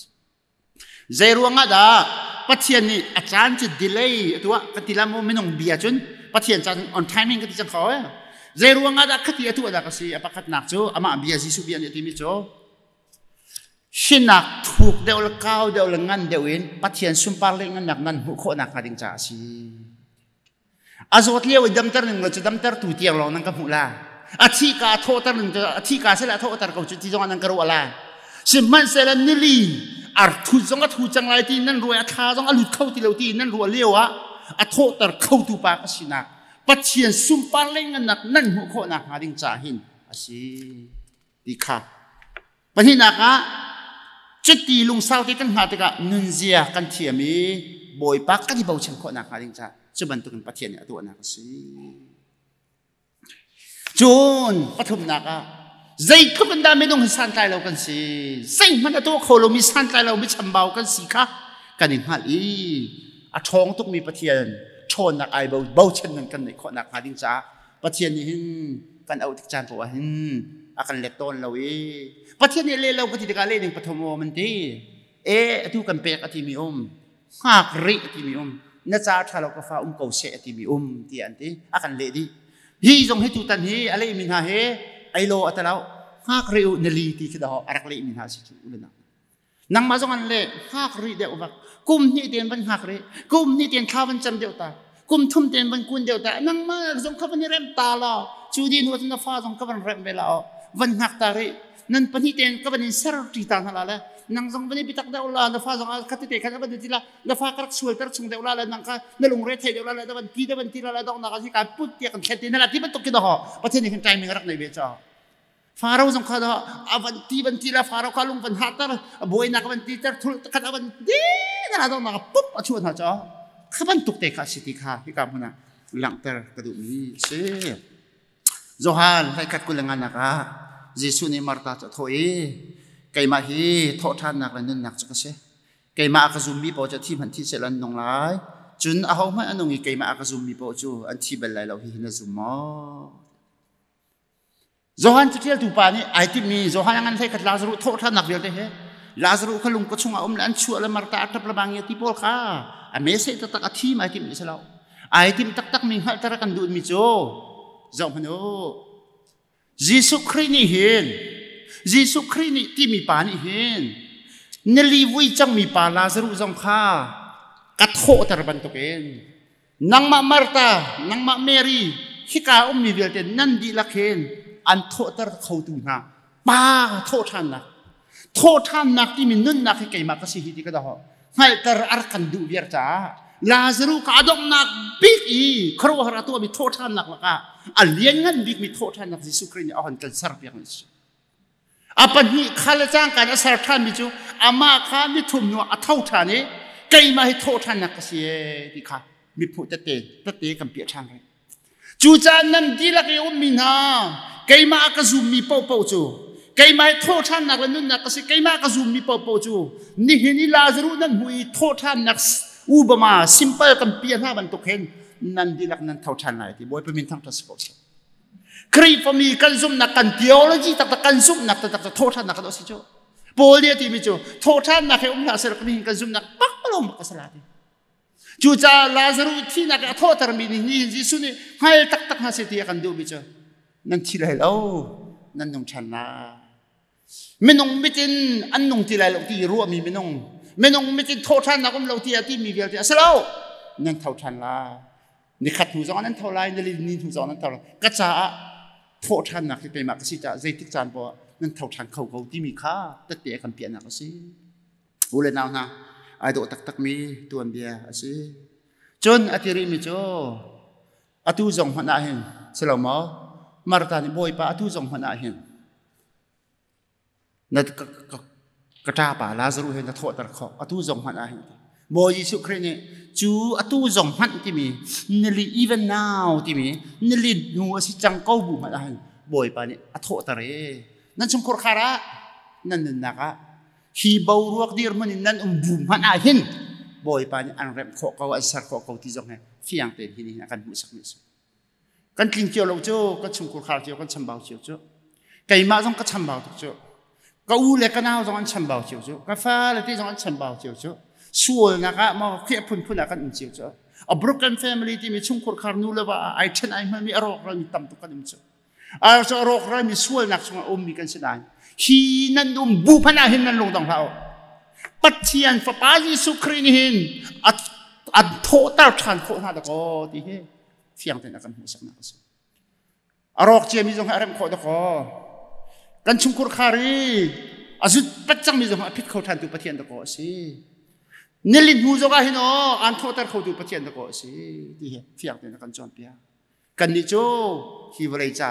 เจรวงอ่ะดาปัจเจียนนี่อาจารย์จะดีเลยตัวกติลาโมไม่ต้องเบียจนปัจเจียนจะ on timing กติจังเขาเจรวงอ่ะดาคติตัวดาก็สิอปะคัดนักโจอามาเบียจิสุเบียนี่ที่มิโจชินักถูกเดวละก้าวเดวละงันเดวินปัจเจียนซุมปาร์เลงันนักนั้นหุโคนักหาดิงจ่าสิอาจวัดเลี้ยวดำเตอร์หนึ่งเราจะดำเตอร์ตัวเตียงเรานั่งกับหุลาอาทิกาโทษตรึงจะอาทิกาเสละโทษตรึงเขาจุดที่จังหวัดนั้นกรัวละสิมันเสละนิลีอาทุจงก็ทุจังไรที่นั่นรวยอาทาจงอาลุดเข้าที่เราที่นั่นรัวเลี้ยวอะอาโทษตรึงเข้าตูปากสินะปัจเจียนซุมปาเล่งนักนั่นหัวโคนักหาดิงจ่าหินอาศิดีค่ะปัจจุบันอะจุดที่ลุงสาวที่กันหาที่กันนุนเซียกันเทียมีบ่อยปักกันที่เบาเชิงโคนักหาดิงจ่าจุบันตุกันปัจเจียนเนี่ยตัวนักสิจูนปฐมนักใจทุกคนได้ไม่ต้องสั่นใจเรากันสิสิ่งมันตัวโคลมีสั่นใจเราไม่ชำเบากันสิคะกันอีกหัดอีอาท้องต้องมีปะเทียนชนนักไอเบาเช่นนั้นกันในข้อนักหาดิงจ้าปะเทียนนี่หินกันเอาติจานตัวหินอากันเล็กต้นเราปะเทียนนี่เล่เราปฏิการเล่หนึ่งปฐมโมมันดีทุกันเปรกอธิมิหากริอธิมิน่าจะถ้าเราก็ฟ้าเกาเสอธิมิที่อันที่อากันเล่ดีฮีจงให้จุตันฮีอะไรมินหาเฮไอโลอัตแล้ว hak riu neli ti kita ho arak le min ha si ulena nang ma zongan le hak ri de ubak kum ni ten ban hak ri kum ni ten khawan cham deuta kum thum ten ban kun deuta nang ma zong khawan ni rem ta la chu di nu na fa zong khawan rem bela van hak ta ri nan pani ten khawan in sar ti ta na la nang zong bani bitak da ula na fa zong khatite khan ba ditila na fa karak sual tar chung de ula la nang ka nalung re the de ula la da ban ti la la dong na ka si ka put ti kan kheti na la ti ban to ki da ho pathen ni timing rak nei be cha Farao zong ka da avanti la farao kalung ban hatar boy na kan ti tar thul ka ban di na dong na pup achuan ha cha khaban tuk te kha siti kha hi ka muna lang tar ka du ni se Zohan hai kat kulangan na ka Jesu ni Marta cha thoi cây mà hi thọ than nạc là nên nạc cho cái xe cây mà cái zoom mi bảo cho thi mình thi sẽ lần nong lại chun à hậu mà anh nong cây mà cái zoom mi bảo cho anh thi bên lại lâu hi na zoom mò Johan chỉ theo tụ bà này ai tìm mi Johan anh thấy cái Lazarus thọ than nạc việc đấy hết Lazarus cái lùng có chung ông là anh chua là Marta at tập là bằng nhật tipol kha à mấy sẽ tắc tắc thi mà ai tìm mi sao ai tìm tắc tắc mình hại ta kan đuổi mi cho rộng hơn ô Jesus Christ ni hiền Jesus Christ ni ti mi pa ni hin neli vui chang mi pa Lazarus jong kha ka tho tar ban to ken nang ma Marta nang ma Mary hika mi vel te nan di la khen an tho tar khau tu na pa tho than nak ti min nun nak ke ma ka si hi ti ka da ho hai tar ar kan du vier cha Lazarus ka dong nak big i khro hara tu mi tho than nak la ka alien ngan big mi tho than nak Jesus Christ ni ahon kan sar piang ni apa ni khala chang kan asar than mi chu ama kha mi thum no athau than ni kai ma hi tho than nak si ti kha mi phu ta te kam pia chang hai chu cha nan di la ke um mi na kai ma ka zum mi po chu kai ma tho than nak la nun nak si kai ma ka zum mi po chu ni hi ni Lazarus nan hui tho than nak ubama simple kam pia na ban to khen nan di lak nan thau than lai ti boy pe min thang ta sport Kri pa mi kan zum na kan theology tak kan zum na tak tho than nak do si cho polia ti mi cho tho than nak he na ser kan zum nak pak palom ka salati chu cha Lazarus thi nak tho tar mi ni Jesu ni hai tak ha se ti kan do mi cho nan thi lai lo nan nong chan na menong mitin an nong ti lai lo ti ru mi menong mitin tho than nak lo ti mi vel ti asalo nan thau than la ni khat hu zong nan thau lai ni hu zong nan thau ka chaโทษท่านนักที่ไปมากสิจะใจติดจานบ่นั่นเท่าทางเขาที่มีค่าแต่เตะกันเปลี่ยนนักสิอุเลนาวนะไอโดตักมีตัวเบียสิจนอธิริมิโจอตุจงหันอาเห็นสลามอมาร์ตานิบอยปะอตุจงหันอาเห็นนั่นกระจาป่าลาซารุเห็นโทษตะขออตุจงหันอาเห็นโมยิสุครินีจูอตุจงหันที่มีนลี even now ที่มีนลีนัวสิจังเก้าบุมาได้บ่อยปานี่อโทตะเรนั่นชมโครคาระนั่นนักะฮีบาวรวกดีร์มันนั่นบุมันอาหินบ่อยปานี่อันเรมขอเขาอันสักขอเขาที่จงให้เฟียงเต็นที่นี่กันมุสักนิดกันกลิ่นเจียวเราโจ้กันชมโครคาระเจียวกันชมบ่าวเจียวโจ้ไก่มาจงกันชมบ่าวโจ้ก็อูเล็กกันเอาจงกันชมบ่าวเจียวโจ้กาแฟเลยที่จงกันชมบ่าวเจียวโจ้ส่วนนะครับมาเขียพุ่นกันเจียวจ้ะ a broken family ที่มีชุ่มขรคาร์นูเลว่าไอเช่นไอมันมีอารมณ์เรามีตั้มตุกันจ้ะอารมณ์เรามีส่วนนักส่วนมีกันเสียดายฮีนั่นบุพนาหินนั่นลงตรงเราปัจจัยฟ้ายิสุครินินอัดโทษตาชันโคตรตะโกที่เฮเฟียงแต่นักกันหัวสักนักสิอารมณ์เจียมีตรงอะไรโคตรตะโกกันชุ่มขรคารีอาจุดปัจจัยมีตรงพิษเขาทันตุปะเทียนตะโกสินี่ลินหูจงอาหินอ๋ออันโทษแต่เขาดูประเทศตะโกสิที่เฟียงเป็นกันจอนเปียกันนี่โจฮีวเลยจ้า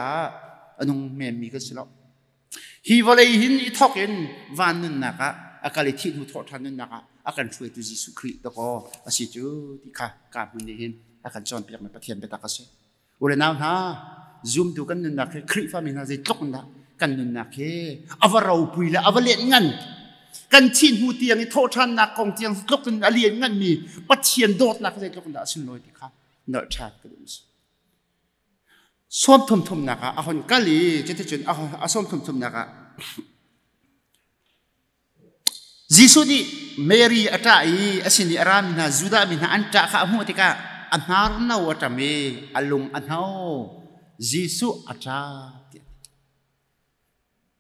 อันนงเมมีก็สิแล้วฮีวเลยหินอีทอกเอ็นวันนึงนักะอาการที่หูทอดทันนึงนักะอาการช่วยตัวยิสุคริตตะโกอาศิจูที่ค่ะการมันนี่หินอาการจอนเปียในประเทศเป็นตะกสิอุเลนาวนะซูมดูกันนึงนักคริฟามินาเจตกนักกันนึงนักอวเราปุยละอวเลียนงันกันชินหูเตียงนี่โทษท่านนักกองเตียงลกกันอเลียนงั้นมีปัจเจียนโดดนักเลยลกกันด่าสินลอยดีค่ะเนื้อชาติกันดูสิส้มทุ่มนักอ่ะอาหอนกะลีจะที่จุดอาส้มทุ่มนักอ่ะยิสุดีเมรีอัตราอีอาศินีอารามินาจูดามินาอันตะข้าหัวติกาอันฮาร์นาวัตเมอลุงอันฮายิสุอัตรา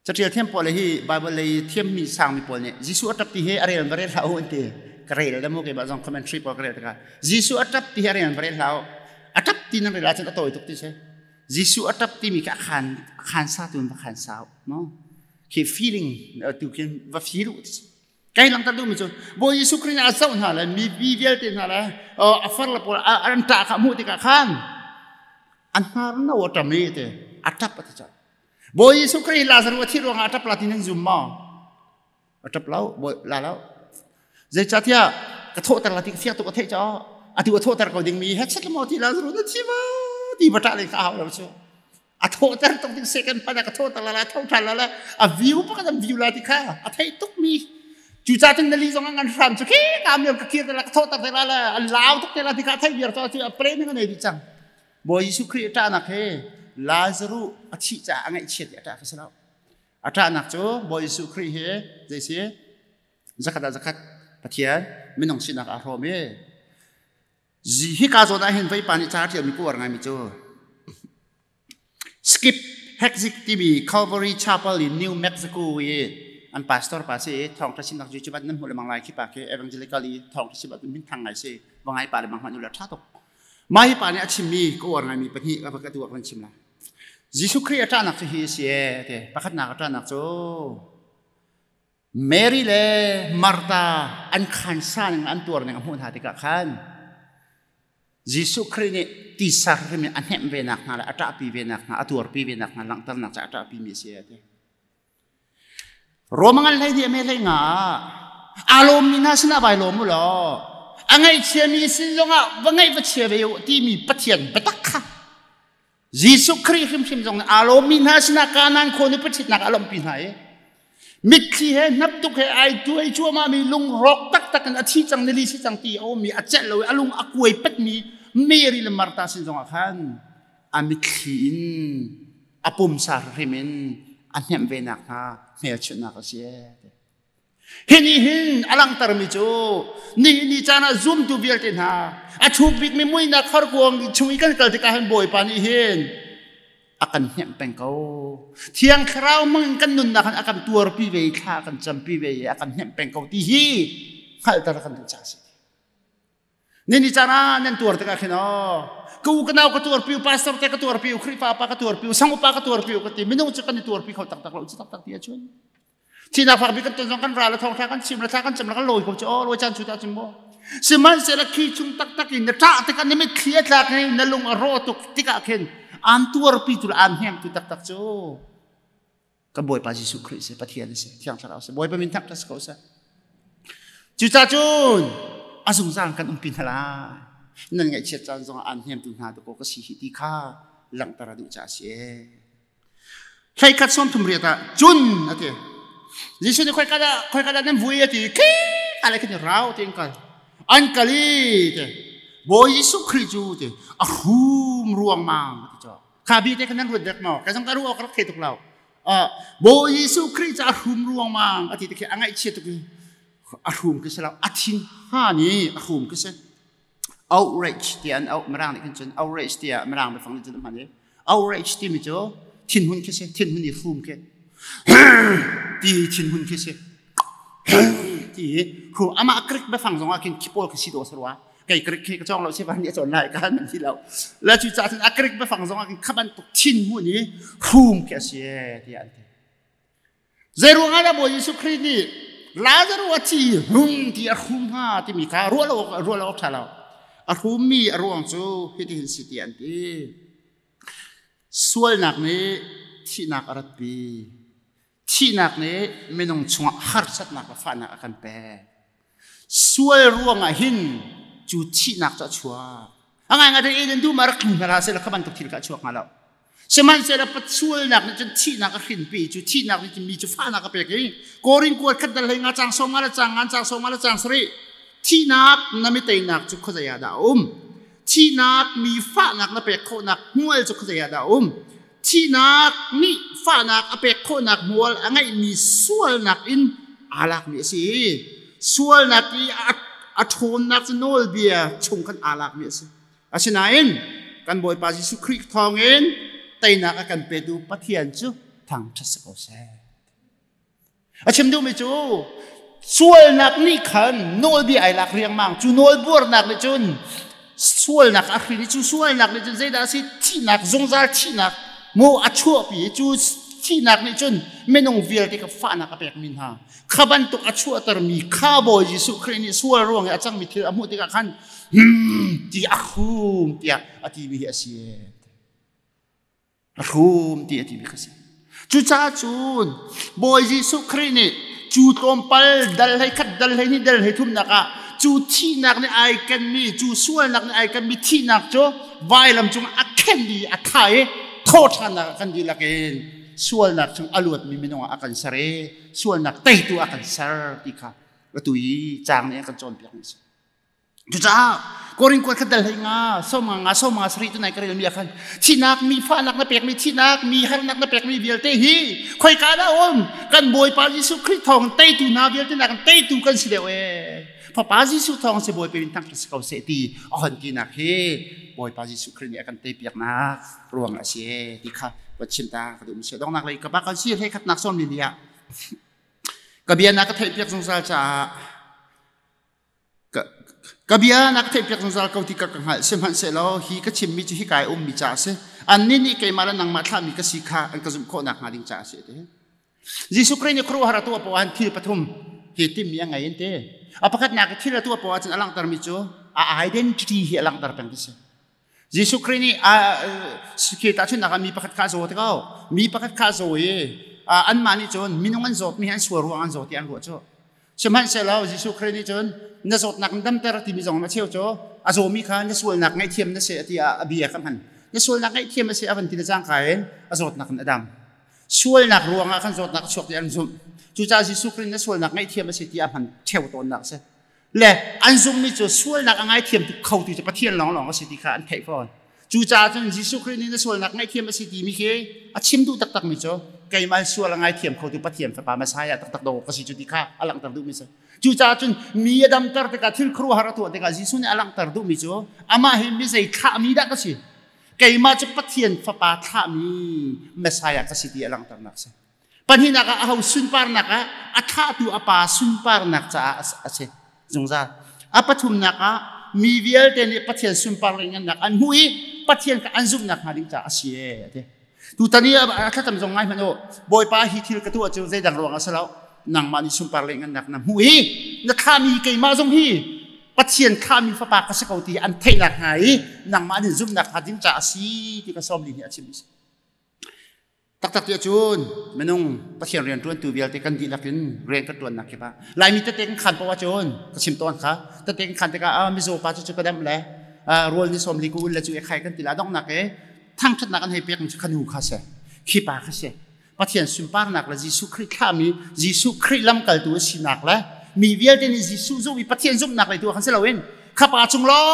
จะเรียนเทียมปอเลยที่ไบเบิลเลยเทียมมีสางมีปอเนี่ยยิสุอัตติเฮอะไรนั่นบริเราอันเดียกระเรแล้วมุกเก็บจงคอมเมนทรีปอกระเรตกันยิสุอัตติเฮอะไรนั่นบริเราอัตตินั่นเรื่องจะตัวอีกทุกทีใช่ยิสุอัตติมีกับขันซาตุนกับขันสาวเนาะคือ feeling ตัวคือว่า feel ใครหลังตาดูมิจูบอยยิสุคริสต์อาศัยหาเลยมีวิเวลตินหาเลยอัฟฟาร์ละปออันตาขมุติกับขันอันนั้นน่ะว่าทำนี่เต้อัตปะที่จ้าบอยยิสุคริสต์ลาซารุที่รวงอัตปะที่นั่นจุ่มมาอัตปะแล้วบอยลาแล้วเจ้าที่อะกระโถตระที่เสียตัวกระเทจ้าอันที่กระโถตระก็ดิ่งมีเฮ็ดสักมาที่ลาซารุนั่นที่มาที่บัตรเลยข้าวแล้วจ้าอัตโถตระต้องถึงเซกันปะนะกระโถตระละเท่าทันละอ่ะวิวปะกันวิวละที่ข้าอัตให้ตุกมีจู่จ้าจึงนั่นลีส่งงานฟรัมจุกี้กามเดียวกับเคียร์ตระกระโถตระละลาวตุกเตละที่ข้าให้เบียร์ตัวที่เปรย์นี่กันเลยดิจังบอยยิสุคริสต์นักเฮลาซารุอธิจ้าอังไงเฉียดอัตก็สลาวอัตนักโจบอยยิสุคริสต์เฮเจสิzakatปะเทียนไม่ต้องสินักอารมณ์จีฮิกาโซน่าเห็นไฟปานิจาร์ที่มีกูว่าไงมิโจ skip hexik TV Calvary Chapel in New Mexico อันพาสตอร์พาเซ่ทองทัศนักจุจบัตนั้นหัวมังลายขี้ปากเอวังเจลิกาลีทองทัศบัตมินทางไงเซ่วังไงปาเลยมังมันอยู่แล้วท่าตกมาฮิปาเนี่ยชิมมีกูว่าไงมีปะฮีกับกระตัวกันชิมละยิสุคริสต์ท่านักที่เสียเถอะประคัตนักท่านักโจเมรีเลมาร์ตาอันขันซานอันตัวนึงอันหุ่นหาติกะขันยิสุคริสต์เนี่ยที่สารที่มันอันเห็นเวนักนั่นแหละอัตราปีเวนักนั่นอัตตัวปีเวนักนั่นหลังตั้งนักจะอัตราปีมีเสียเถอะโรมังอะไรที่ไม่เลยง่ะอารมณ์นี่น่าสนาบายลมหรออันไงเชื่อมีสิ่งจงอ่ะว่าไงว่าเชื่อไปที่มีปฏิเสธปฏิฆะยิสุคริสต์คิมจงอารมณ์นี่น่าสนาการนั้นคนที่ปฏิเสธนักอารมณ์ปีไหนมิตรที่เห็นนับตุกให้ไอ้ตัวมามีลุงรอกตักกันอาทิตย์จังในลิสิจังตีเอามีอาเจลเลยลุงอากวยเป็ดมีเมริลมาร์ตาสิจงอาคันอามิตรที่อาปุ่มสารริมินอันเห็นเวนักนะเมียชุดนักเสียเห็นอลังตารมิจูนี่จานะซูมตูเบียร์ตินะอาชูบิกไม่มุ่ยนักขารกวงช่วยกันกัลติกาเห็นบ่อยปานี่เห็นakan hem pengkau tiang kerau mengkan nun akan tuar piwe akan jam piwe akan hem pengkau tihi hal terakan terjadi nini cara nen tuar teka kino kau kenal ke tuar piu pastor teka tuar piu kripa apa ke tuar piu sanggup apa ke tuar piu keti minum cekan tuar piu kau tak lau tak dia cuy Cina faham kan tunjukkan rala thong thakan sim ratakan sim rakan loi kau cuy loi chan sudah cimbo seman sela kicung tak ini tak tekan ini kiat lah ni nalung rotok tika ken antuar pitul anhem tu tak jo kaboy pa Yesus Kristus pathian se tiang sarau se boy pamintak tas ko sa juta chun asung sang kan umpin hala nan ngai chet chan zong anhem tu na ko ka si hi kha lang tara du cha se khai khat som thum ria ta chun ate Yesus ni khoi kada nem vui ati ki ala kin rau ting kan an kali te boy Yesus Kristus te ahum ruang mangข้าบีเด็กนั้นรุ่นเด็กหมอกแต่ต้องการรู้ออกรักเทตุกเราโบยิสุคริสต์อารุมรวงมังอาทิตย์ที่อังไงเชี่ยตุกอารุมก็เสร็จแล้วอาทิตย์5นี้อารุมก็เสร็จ outrage ที่อันเอามาร่างนี่กันจน outrage ที่มาร่างไปฟังนี่จนมันเนี่ย outrage ที่มิจ้าทิ้งหุ่นก็เสร็จทิ้งหุ่นนี่รุมก็ที่ทิ้งหุ่นก็เสร็จที่รุมอามาอักริกไปฟังสองอากินคิปโอก็สิโดสรัวไก่กริกก็จ้องเราใช่ไหมเนี่ยสอนรายการที่เราแล้วจุดจ่าถึงอักริกไปฝั่งสองอันขับมันตกชิ้นหัวนี้หุ่มแค่เสียที่อันที่เจรุงอะไรบอกยิสุคริสต์นี่ลาจารุวัชีหุ่มที่หุ่มฮ่าที่มีข้ารัวเราท่าเราหุ่มมีรัวงจูที่ที่เห็นสิที่อันที่ส่วนนักนี้ที่นักอารับีที่นักนี้ไม่ต้องชงฮาร์สัตนักฟ้านักอาการแปรส่วนรัวงหินจูที่นักจะชัวอันงั้นเรื่องดูมารักหนึ่งราศีละขบันตุกิลกัชัวมาแล้วสมัยเสร็จปัจจุบันนักนี่จนที่นักหินปีจูที่นักนี่จะมีจูฟ้านักเปกยิ่งโกริงกวดขัดดัลเลยงาจังสมาละจังงานจังสมาละจังสรีที่นักนั่นไม่เตยนักจุกขจายาดาที่นักมีฟ้านักนับเปกโคนักมัวจุกขจายาดาที่นักมีฟ้านักอเปกโคนักมัวอันงั้นมีส่วนนักอินอาลักมีสิส่วนนักที่อัฐนนักโนลเบียชงกันอาลักมีสิอาชนะอินกันบ่อยปาจิสุคริกทองอินแต่นักกันไปดูปะเทียนจูทางทัศกเส อาชิมดูไม่จูส่วนนักนี่ขันโนลบีไอลักเรียงมังจูโนลบัวนักเลยจุนส่วนนักอาครีจูส่วนนักเลยจุนเจดาสิที่นักจงซาที่นักโมอัชชัวปีจูที่นักนี่จุนไม่นงวิลที่กับฟ้านักเป็กมินฮาขับันตุกอัชชัวตรมีข้าบอยยิสุครีนี่ส่วนร่วงอาจังมิถิลอมุติกะขันที่อัคุมที่อาทิบิอาเซียอัคุมที่อาทิบิอาเซียจูจ้าจูนบอยยิสุครีนี่จูตอมพัลดัลให้ขัดดัลให้นี่ดัลให้ทุ่มนักอะจูที่นักในไอกันมีจูส่วนนักในไอกันมีที่นักโจวายลำจงอักเข็นดีอักไทยโทษทันนักกันดีละกันส่วนนักจงอรวดมีมินงอักกันสเรส่วนนักเตยตัวอักกันสารติค่ะประตูยีจางเนี่ยกันจนเปียกนี่จูจ้าก็ริงกว่าขัดดัลให้งาส้มงาส้มงาสรีตัวไหนก็เรื่องมีกันที่นักมีฟ้านักนับเปียกมีที่นักมีฮันนักนับเปียกมีเบียลเตฮีคอยการอมกันบอยปาจิสุคริทองเตยตัวนาเบียลเตนักกันเตยตัวกันสิเดเวพอปาจิสุทองเสบอยเป็นทั้งสกาวเสตีอ่อนกินักเฮบอยปาจิสุคริเนี่ยกันเตยเปียกนักรวงอาเซียที่ค่ะวัดชิมตากระดุมเสียต้องนักเลยกับบ้ากันเสียให้ขัดนักส้มลิเลียกับเบียนักเทยเปียกสงสารจ้ากบียนักเทพยักษ์สงสารเขาที่กังหันเสมันเสร็จแล้วฮีก็ชิมมิจิฮิกายมีจ่าเสอันนี้นี่เกี่ยมาแล้วนังมาทำมีก็สิกาอันก็จุมโคนักหาดิงจ่าเสเดยิสุครีนี่ครัวหาตัวปวันที่ปฐมเหตุมียังไงเต้อภักนักที่ละตัวปวันอลังตารมิจูidentity อลังตารเป็นที่เสยิสุครีนี่เหตุที่นักมีภักข้าโจทย์เขามีภักข้าโจยอันมานี่จนมีน้องอันโจทย์มีอันสวรวงอันโจทย์อันหัวโจสมัยเสร็จแล้วยิสุครีนี่จนน่าสดนักดำแต่ที่มีจงมาเชี่ยวโจอาโจมีข้าน่าสวยนักไงเทียมน่าเสียที่อาบียคำพันน่าสวยนักไงเทียมน่าเสียวันที่น่าจ้างขายอาโจนักอดัมสวยนักรวงขันโจนักชกที่อันซุมจูจ่ายิสุครีน่าสวยนักไงเทียมน่าเสียที่อาพันเชี่ยวตัวนักเสียและอันซุมมีจูสวยนักไงเทียมที่เขาที่จะประเทียนหลงก็เสียที่ข้าอันเทฟอนจูจ่าจนยิสุครีน่าสวยนักไงเทียมน่าเสียที่มีแค่อาชิมดูตักมีจูไก่มาสวยนักไงเทียมเขาที่ประเทียนฟ้ามาใช้ตักโดก็เสียจุดที่ข้าอลังตรดูมีเสียจูจ่าจนมีดำตร์แต่ก็ทิลครัวหาตัวแต่ก็ยิสุเนี่ยอลังตรดูมีจูอามาเห็นมีใจข้ามีได้ก็สิไก่มาจะประเทียนฟ้าข้ามีไม่ใช่ก็สิที่อลังตรนักเสียปัญหานักเอาสุนปาร์นักอัฐาตัวอาปาสุนปาร์นักจะอาเสียจงจ้าอาปทุมนักมีเวียลเดนี่ประเทียนสุนปาร์นักนักอันหุยประเทียนกับอันซุมนักมาดิ้งจะอาเสียเด้ดูตอนนี้ถ้าทำตรงไงมันโอ้บอยป้าฮิทิลกระตัวจะได้ดังรวงอาเสแล้วนางมานิสุมปาร์นักนักนำหุยนักข้ามีไก่มาจงฮีประเทียนข้ามีฟ้าปากกษัตริย์ตีอันเทนักไหนนางมานิซุมนักมาดิ้งจะอาเสียที่กระสอบลินี่อาชิมิตักเดียจูนไม่นุ่งประเทียนเรียนตัวตัวเบียร์แต่กันดีลักนเรียนกันตัวนักใช่ปะลายมีแต่เต็งขันปะวะจูนกระชิมต้นค่ะแต่เต็งขันแต่ก็มิโซปาจุกระเดมเลยรวลนิสมลิกูลและจูเอใครกันตีละต้องนักทั้งชัดนักกันให้เปียกขันหูข้าเสียขี้ปากข้าเสียประเทียนสุนปาร์นักและยิสุคริข้ามียิสุคริลำกัลตัวสินักและมีเบียร์เดนิยิสุจูมีประเทียนซุ่มนักเลยตัวขันเสลาเวนข้าปาจงร้อ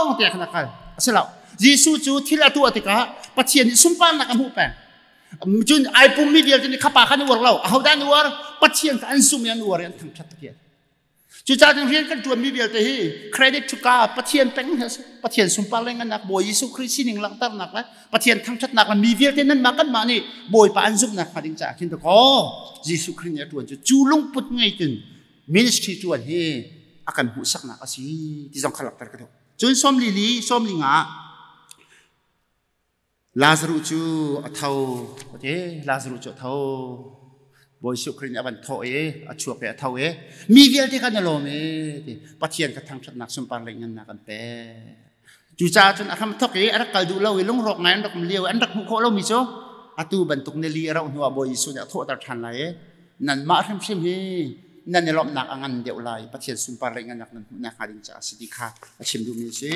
งเตียขนักกันเสลายิสุจูที่ละตัวติกะประเทียนสุนปาร์นักกันหูแปงจุนไอปุ่มมีเดียร์นี่ข้าปาขันวัวเราเอาด้านวัวปัจเจียนกันซุ่มยันวัวยันทั้งชัดตะเกียบจุดจ้าจึงเรียนกันจวนมีเดียร์ที่เครดิตชุกาปัจเจียนเป็นปัจเจียนสุนปาร์เล่นกันนักบอยยิสุคริสินิงลังตั้งนักแล้วปัจเจียนทั้งชัดนักมันมีเดียร์ที่นั่นมากันมานี่บอยปานซุ่มนักมาดิ้งจ่าคิดตะโกยิสุคริเนี่ยจวนจูลงปุดไงจนมินิสทรีจวนเฮอาการหูสักนักสิที่ต้องขลับตะกระดูจนส้มลิลีส้มลิงาลาซารุจูเท่าโอเคลาซารุจูเท่าบอยสุครินอบันเท่าอัชวกเท่ามีเวียลที่กันนลมปัจเจียนกระทั่งชัดนักสมปันเล่นนักกันเป้จูจ่าจนอาคำทักอันรักกัลดูเราลงรอกไงอันรักมันเลี้ยวอันรักหุโคเรามีโซ่อัตุบันตุกเนลีเราหัวบอยสุเนี่ยโทษตัดทันเลยนั่นมาทำเช่นนี้นั่นในรอบนักอันเดียวเลยปัจเจียนสมปันเล่นนักนั้นนักหาดินจ่าสิธิค่ะชิมดูมีสิ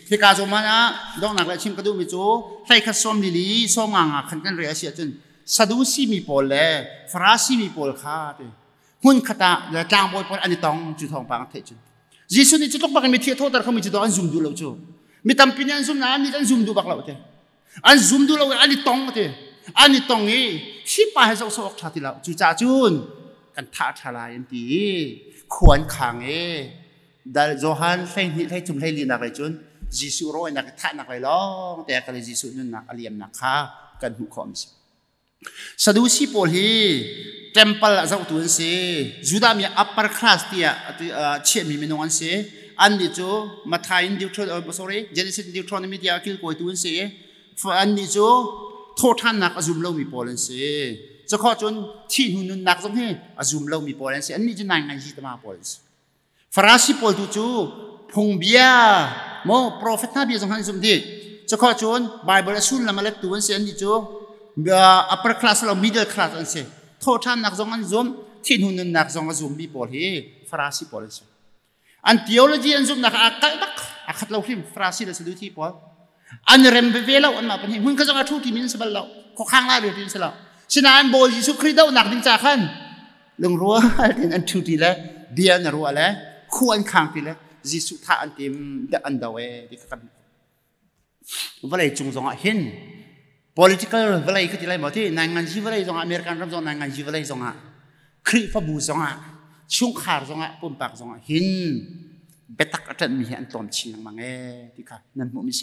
ที่กาโจมานะดองนักเลยชิมกระดูมีโซ่ใส่ขสมลิลีส้มงาขันกันเรียเสียจนสะดุสีมีโพลเลยฟราสีมีโพลขาดหุ่นขตาและจางบอยปนอันนี้ต้องจุดทองปางเทจุนยิสุนี่จุดต้องปากมีเทียโทษแต่เขามีจุดอันซูมดูเราจูมีตำปีนี้อันซูมนะอันนี้อันซูมดูบักเราเถอะอันซูมดูเราอันนี้ต้องเถอะอันนี้ต้องนี่ชิปไปให้เราสวกชาติเราจุจ่าจุนกันท่าทลายอันดีควรขังดัลโจฮันให้จุ่มให้ลีนักเลยจุนยิสุร้อยนักท่านักเลยล้อแต่ก็เลยยิสุนั่นนักอเลียมนักข้ากันหุคอมสิ สดูซีโปลีเทมเพิลอาจจะตัวนี้จูดามี upper class ที่เชื่อมีเมนูอันนี้อันนี้จูมาทายอินดิวทรอนsorry Genesis Deuteronomy ที่คิลกวยตัวนี้อันนี้จูโทษท่านนักอาจุมเรามีโพลันซีจะข้อจนที่หุ่นนักสมเหอาจุมเรามีโพลันซีอันนี้จะนายงานที่ตมาโพลันซีฟราสิโพลตูจูพงเบียโมโปรเฟตนาเบียสงหันสมดีจะข้อจนไบเบิลสุนละมาเล็ตัวนี้อันนี้จูupper class เรา middle class อันนี้โทษท่านนักสงฆ์จุมที่หุ่นนักสงฆ์จุมมีโพลฮีฟราสิโพลันซีอัน theology อันจุมนักอักตักอักขัดเราพิมฟราสิเราสะดุดที่โพลอันเรมเบเวลอันมาเป็นหุ่นก็จะกระทุ้งที่มินสบัลเราข้อข้างล่างเรื่องที่สละฉะนั้นโบยิสุคริสต์เอาหนักดิ้งจากขันเรื่องรัวอันทุติละเดียนรัวละควรข้างที่ละยิสุท่าอันติมเดอันดาวเอที่กันว่าอะไรจงจงอ่ะเห็น political ว่าอะไรก็ที่ไรบอกที่นายงานชีวอะไรจงอเมริกันรับจงนายงานชีวอะไรจงอ่ะคริฟบูจงอ่ะช่วงขาดจงอ่ะปุ่มปากจงอ่ะเห็นเบตักอันมีอันตอมชิงมังเอที่ค่ะนั่นมุมิเช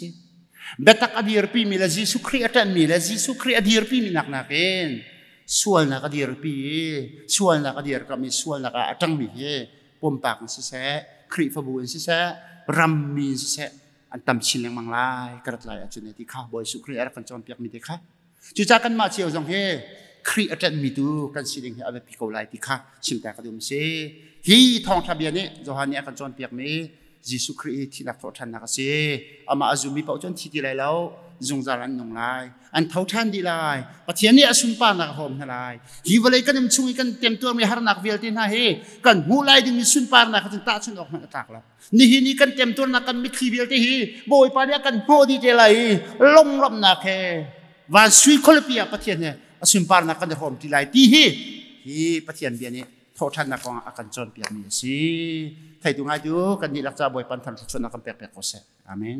เบตักอดีรปีมีละยิสุคริสต์อันมีละยิสุคริสต์อดีรปีมีนักนักเองส่วนนักอดีรปีส่วนนักอดีรก็มีส่วนนักอัตังมีเฮปุ่มปากสิเสคริฟบูสิเสรัมมีสิเสอันตำชินยังมังลายกระไรจุดนี้ที่ข้าบอยสุคริสต์อะไรกันจอมเปียกมีที่ข้าจุดจากกันมาเชียวจงเฮคริสต์อันมีตัวกันสิ่งที่อะไรพิโกไลที่ข้าชิวแต่กระดุมเสฮีทองทะเบียนนี้จอฮันนี่กันจอมเปียกมียิสุคริสต์ที่นักโทษทันนักเสอามาอาจุมีเป้าจนที่ดีไรแล้วจงจารันนงไลอันเท่าทันดีไรปะเทียนนี่อาสุนปานักหอมทลายฮีวเลยกันมันช่วยกันเต็มตัวมีฮาร์นักเวลตินฮะเฮกันมูไลดึงมีสุนปานักจนตาชุนออกมาตากแล้วนี่นี่กันเต็มตัวนักกันมิคีเวลติฮีโบยปาเนี่ยกันโหดีเจไรลงรบนักเฮวันสุยคอลเปียปะเทียนเนี่ยอาสุนปานักกันหอมที่ไรที่ฮีปะเทียนเบียนี่โทษทันนักของอาการจนเปียมีสิไทยตัวง่ายดูกันนี่ลักษณะบอยปันทันชนนักกันเปียกๆก็เสอาเมน